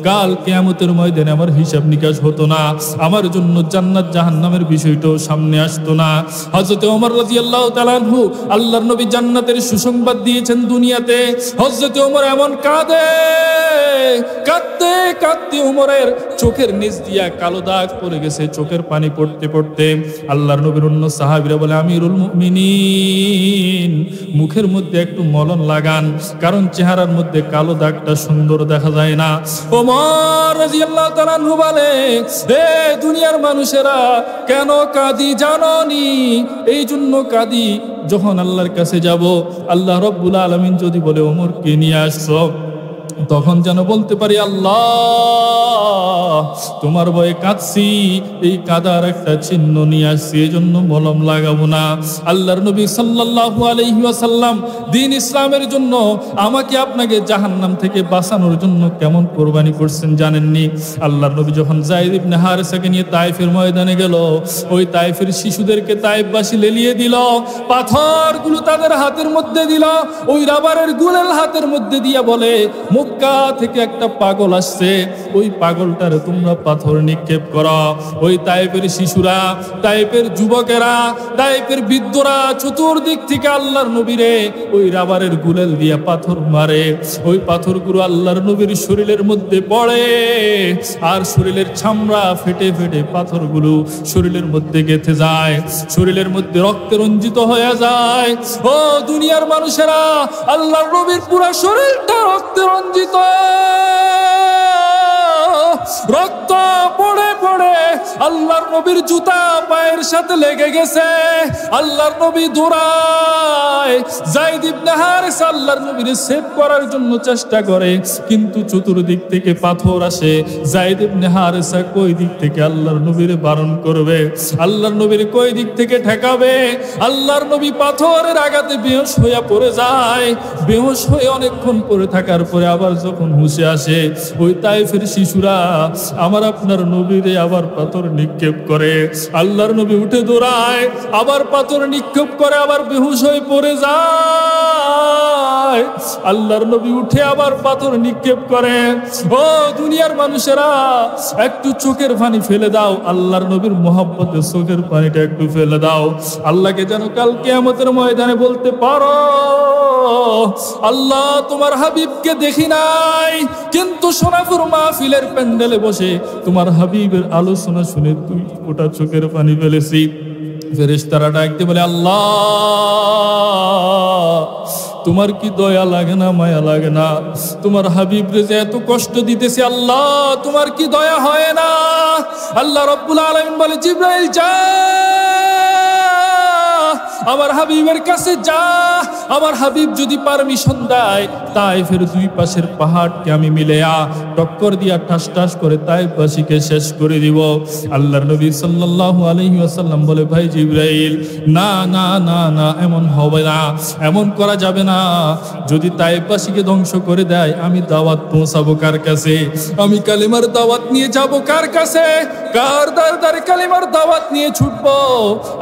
কাল কিয়ামতের ময়দানে আমার হিসাব নিকাশ হতো না, আমার জন্য জান্নাত জাহান্নামের বিষয়টাও সামনে আসতো না। হযরত ওমর রাদিয়াল্লাহু তাআলা আনহু আল্লাহর নবী জান্নাতের সুসংবাদ দিয়েছেন দুনিয়াতে। হযরত ওমর এমন কাঁদে, কাঁদতে কাঁদতে ওমরের চোখের নিচ দিয়া কালো দাগ পড়ে গেছে, চোখের পানি পড়তে পড়তে। আল্লাহর নবীর অন্য সাহাবীরা বলে আমিরুল মুমিনিন মুখের মধ্যে একটু মলম লাগান, কারণ চেহারার মধ্যে কালো দাগটা সুন্দর দেখা যায় না। ওমর রাদিয়াল্লাহু তাআলা আনহু বলে হে দুনিয়ার মানুষেরা, কেন কাঁদি জানোনি? এই জন্য কাঁদি, যখন আল্লাহর কাছে যাব আল্লাহ রাব্বুল আলামিন যদি বলে ওমরকে নিয়ে আসছো, তখন যেন বলতে পারি আল্লাহ তোমার ভয়ে কাঁদছি, এই কাদার একটা চিহ্ন নিয়ে আসছি, এই জন্য মলম লাগাবো না। আল্লাহর নবী সাল্লাল্লাহু আলাইহি ওয়াসাল্লাম দ্বীন ইসলামের জন্য আমাকে আপনাকে জাহান্নাম থেকে বাঁচানোর জন্য কেমন কোরবানি করছেন জানেননি? আল্লাহর নবী যখন যায়েদ ইবনে হারেসাকে নিয়ে তায়েফের ময়দানে গেল, ওই তায়েফের শিশুদেরকে তায়েফবাসী লেলিয়ে দিল, পাথরগুলো তাদের হাতের মধ্যে দিল, ওই রাবারের গুলেল হাতের মধ্যে দিয়ে বলে মক্কা থেকে একটা পাগল আসছে, ওই পাগলটারে তোমরা পাথর নিক্ষেপ করো। ওই তায়েফের শিশুরা, তায়েফের যুবকেরা, তায়েফের বৃদ্ধরা চতুর্দিক থেকে আল্লাহর নবীরে ওই রাবারের গুলেল দিয়া পাথর মারে। ওই পাথরগুলো আল্লাহর নবীর শরীরের মধ্যে পড়ে, আর শরীরের চামড়া ফেটে ফেটে পাথরগুলো শরীরের মধ্যে গেঁথে যায়, শরীরের মধ্যে রক্তে রঞ্জিত হয়ে যায়। ও দুনিয়ার মানুষেরা, আল্লাহর নবীর পুরা শরীরটা রক্তে রঞ্জিত, রক্ত পড়ে পড়ে আল্লাহর নবীর জুতা পায়ের সাথে লেগে গেছে। আল্লাহর নবী দৌড়ায়, যায়েদ ইবনে হারেসা আল্লাহর নবীর সেভ করার জন্য চেষ্টা করে, কিন্তু চতুর্দিক থেকে পাথর আসে। যায়েদ ইবনে হারেসা কই দিক থেকে আল্লাহর নবীর বারণ করবে, আল্লাহর নবীর কই দিক থেকে ঠেকাবে। আল্লাহর নবী পাথরের আঘাতে বেহুশ হয়ে পড়ে যায়। বেহুশ হয়ে অনেকক্ষণ পড়ে থাকার পরে আবার যখন হুঁশে আসে, ওই তায়েফের শিশুরা আমার আপনার নবীরে আবার পাথর নিক্ষেপ করে। আল্লাহর নবী উঠে দৌড়ায়, আবার পাথর নিক্ষেপ করে, আবার বেহুশ হয়ে পড়ে যায়। আল্লাহর নবী উঠে আবার পাথর নিক্ষেপ করে। ও দুনিয়ার মানুষেরা, একটু চোখের পানি ফেলে দাও, আল্লাহর নবীর মোহাব্বতে চোখের পানিটা একটু ফেলে দাও। আল্লাহকে যেন কাল কিয়ামতের ময়দানে বলতে পারো, আল্লাহ তোমার হাবিবকে দেখি নাই, কিন্তু সোনাপুর মাহফিলের প্যান্ডেলে বসে তোমার হাবিবের আলোচনা শুনে তুই ওটা চোখের পানি ফেলেছি। ফেরেশতারা ডাকতে বলে, আল্লাহ তোমার কি দয়া লাগে না, মায়া লাগে না? তোমার হাবিবরে যে এত কষ্ট দিতেছে, আল্লাহ তোমার কি দয়া হয় না? আল্লাহ রাব্বুল আলামিন বলে, জিবরাইল যা, আমার হাবিবের কাছে যা। আমার হাবিব যদি পারমিশন দেয়, তায়েফের দুই পাশের পাহাড়কে আমি মিলেয়া টক্কর দিয়া ঠাস ঠাস করে তায়েফবাসীকে শেষ করে দিব। আল্লাহর নবী সাল্লাল্লাহু আলাইহি ওয়াসাল্লাম বলে, ভাই জিবরাইল না না না না, এমন হবে না, এমন করা যাবে না। যদি তায়েফবাসীকে ধ্বংস করে দেয়, আমি দাওয়াত পৌঁছাবো কার কাছে? আমি কালিমার দাওয়াত নিয়ে যাব কার কাছে? কার দ্বারে কালিমার দাওয়াত নিয়ে ছুটবো?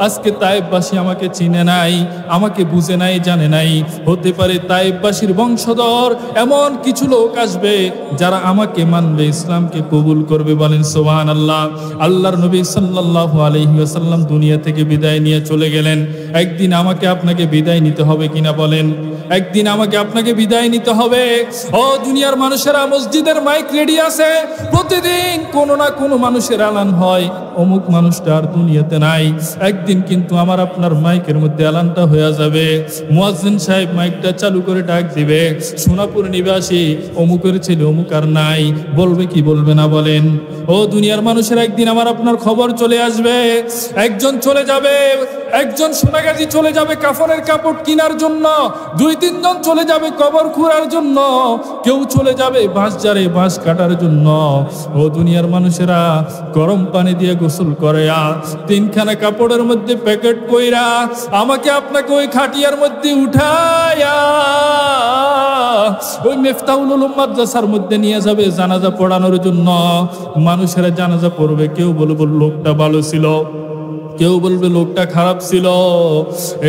আজকে তায়েফবাসী আমাকে চিনে নাই, আমাকে বুঝে নাই, জানে নাই। হতে পারে তায়েফবাসীর বংশধর এমন কিছু লোক আসবে যারা আমাকে মানবে, ইসলামকে কবুল করবে। বলেন সুবহানাল্লাহ। আল্লাহর নবী সাল্লাল্লাহু আলাইহি ওয়াসাল্লাম দুনিয়া থেকে বিদায় নিয়ে চলে গেলেন। একদিন আমাকে আপনাকে বিদায় নিতে হবে কিনা বলেন? একদিন আমাকে আপনাকে বিদায় নিতে হবে। ও দুনিয়ার মানুষেরা, মসজিদের মাইক রেডি আছে, প্রতিদিন কোনো না কোনো মানুষের এলান হয়, অমুক মানুষটা আর দুনিয়াতে নাই। একদিন কিন্তু আমার আপনার মাইকের মধ্যে এলানটা হয়ে যাবে, মুয়াজ্জিন সাহেব মাইকটা চালু করে ডাক দিবে, সোনাপুর নিবাসী অমুকের ছেলে অমুক আর নাই। বলবে কি বলবে না বলেন? ও দুনিয়ার মানুষের, একদিন আমার আপনার খবর চলে আসবে। একজন চলে যাবে, একজন সোনাগাজী চলে যাবে কাফনের কাপড় কেনার জন্য, দুই তিনজন চলে যাবে কবর খুঁড়ার জন্য, কেউ চলে যাবে বাঁশঝাড়ে বাঁশ কাটার জন্য। ও দুনিয়ার মানুষেরা, গরম পানি দিয়ে গোসল করে আর তিনখানা কাপড়ের মধ্যে প্যাকেট কইরা আমাকে আপনাকে ওই খাটিয়ার মধ্যে উঠায়া ওই মিফতাহুল উলুম মাদ্রাসার মধ্যে নিয়ে যাবে জানাজা পড়ানোর জন্য। মানুষেরা জানাজা পড়বে, কেউ বলবে লোকটা ভালো ছিল, কেউ বলবে লোকটা খারাপ ছিল।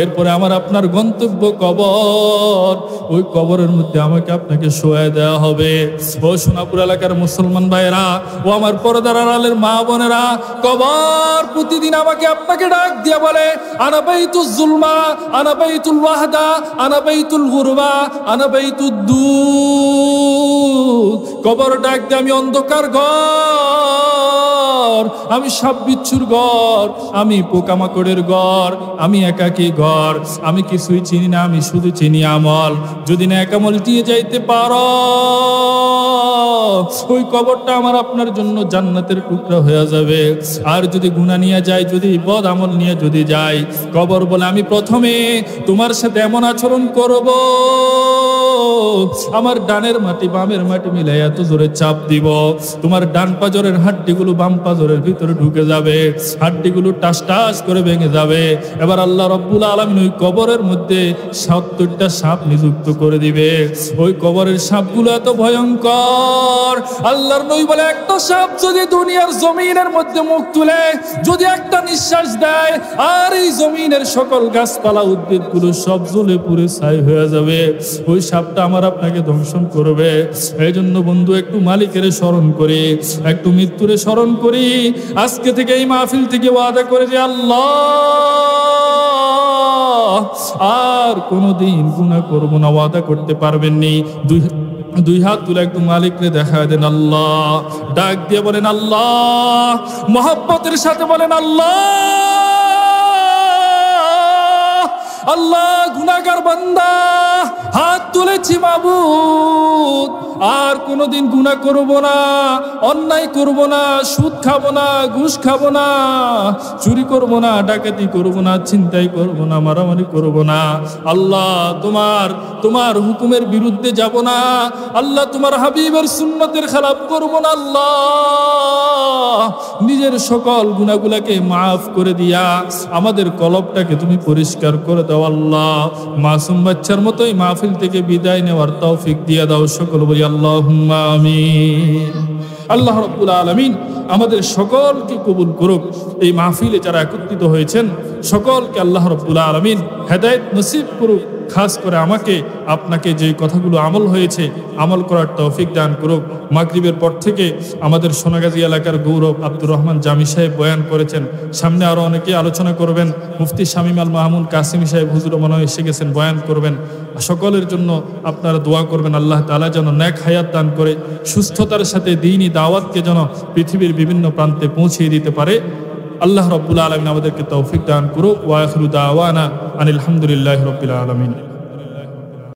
এরপরে আমার আপনার গন্তব্য কবর, ওই কবরের মধ্যে আমাকে আপনাকে শোয়া দেওয়া হবে। ও সোনাপুর এলাকার মুসলমান ভাইয়েরা, ও আমার পর্দার আড়ালের মা বোনেরা, কবর প্রতিদিন আমাকে আপনাকে ডাক দিয়া বলে, আনা বাইতুল জুলমা, আনা বাইতুল ওয়াহদা, আনা বাইতুল গুরবা, আনা বাইতুদ দুদ। কবর ডাক দিয়ে, আমি অন্ধকার ঘর, আমি সাপ বিচ্ছুর ঘর, আমি পোকামাকড়ের ঘর, আমি একাকী ঘর, আমি কিছুই চিনি না, আমি শুধু চিনি আমল। যদি না এক আমল দিয়ে যাইতে পারো, ওই কবরটা আমার আপনার জন্য জান্নাতের টুকরা হয়ে যাবে। আর যদি গুনাহ নিয়ে যায়, যদি বদ আমল নিয়ে যদি যায়, কবর বলে আমি প্রথমে তোমার সাথে এমন আচরণ করব, আমার ডানের মাটি বামের মাটি মিলে এত জোরে চাপ দিব, তোমার ডান পাজরের হাড্ডিগুলো বাম পাজরের ভিতরে ঢুকে যাবে, হাড্ডিগুলো টাস টাস করে ভেঙে যাবে। এবার আল্লাহ রাব্বুল আলামিন ওই কবরের মধ্যে ৭০টা সাপ নিযুক্ত করে দিবে। ওই কবরের সাপগুলো এত ভয়ঙ্কর, আল্লাহর নবী বলে, একটা সাপ যদি দুনিয়ার জমিনের মধ্যে মুখ তুলে যদি একটা নিঃশ্বাস দেয়, আর এই জমিনের সকল গাছপালা উদ্ভিদগুলো সব জ্বলে পুড়ে ছাই হয়ে যাবে। ওই সাপ অভিশাপটা আমার আপনাকে ধ্বংসন করবে। এই জন্য বন্ধু একটু মালিকের স্মরণ করি, একটু মৃত্যুরে স্মরণ করি। আজকে থেকে এই মাহফিল থেকে ওয়াদা করে যে আল্লাহ আর কোনোদিন গুনাহ করব না, ওয়াদা করতে পারবেননি। দুই হাত তুলে একটু মালিকরে দেখা দেন, আল্লাহ ডাক দিয়ে বলেন আল্লাহ, মহব্বতের সাথে বলেন আল্লাহ, আল্লাহ গুনাহগার বান্দা হাত তুলেছি মাবুদ, আর কোনোদিন গুনাহ করব না, অন্যায় করব না, সুদ খাবো না, ঘুষ খাবো না, চুরি করব না, ডাকাতি করব না, ছিনতাই করব না, মারামারি করব না। আল্লাহ তোমার হুকুমের বিরুদ্ধে যাব না। আল্লাহ তোমার হাবিবের সুন্নতের খেলাফ করব না। আল্লাহ নিজের সকল গুনাহগুলোকে মাফ করে দিয়া আমাদের কলবটাকে তুমি পরিষ্কার করে দাও। আল্লাহ মাসুম বাচ্চার মতোই মাহফিল থেকে বিদায় নেওয়ার তৌফিক দিয়ে দাও। সকল বলি আল্লাহুম্মা আমিন। আল্লাহ রাব্বুল আলামিন আমাদের সকলকে কবুল করুক। এই মাহফিলে যারা একত্রিত হয়েছেন সকলকে আল্লাহ রাব্বুল আলামিন হেদায়েত নসিব করুক। খাস করে আমাকে আপনাকে যে কথাগুলো আমল হয়েছে আমল করার তৌফিক দান করুক। মাগরিবের পর থেকে আমাদের সোনাগাজী এলাকার গৌরব আব্দুর রহমান জামি সাহেব বয়ান করেছেন। সামনে আরো অনেকে আলোচনা করবেন। মুফতি শামীম আল মাহমুদ কাসিমি সাহেব হুজুর মনে হয় এসে গেছেন, বয়ান করবেন। সকলের জন্য আপনারা দোয়া করবেন আল্লাহ তাআলা যেন নেক হায়াত দান করে সুস্থতার সাথে দ্বীনি দাওয়াতকে যেন পৃথিবীর বিভিন্ন প্রান্তে পৌঁছে দিতে পারে। আল্লাহ রাব্বুল আলামিন আমাদেরকে তৌফিক দান করুক। ওয়া আখিরু দাওয়ানা আনিল হামদুলিল্লাহি রাব্বিল আলামিন।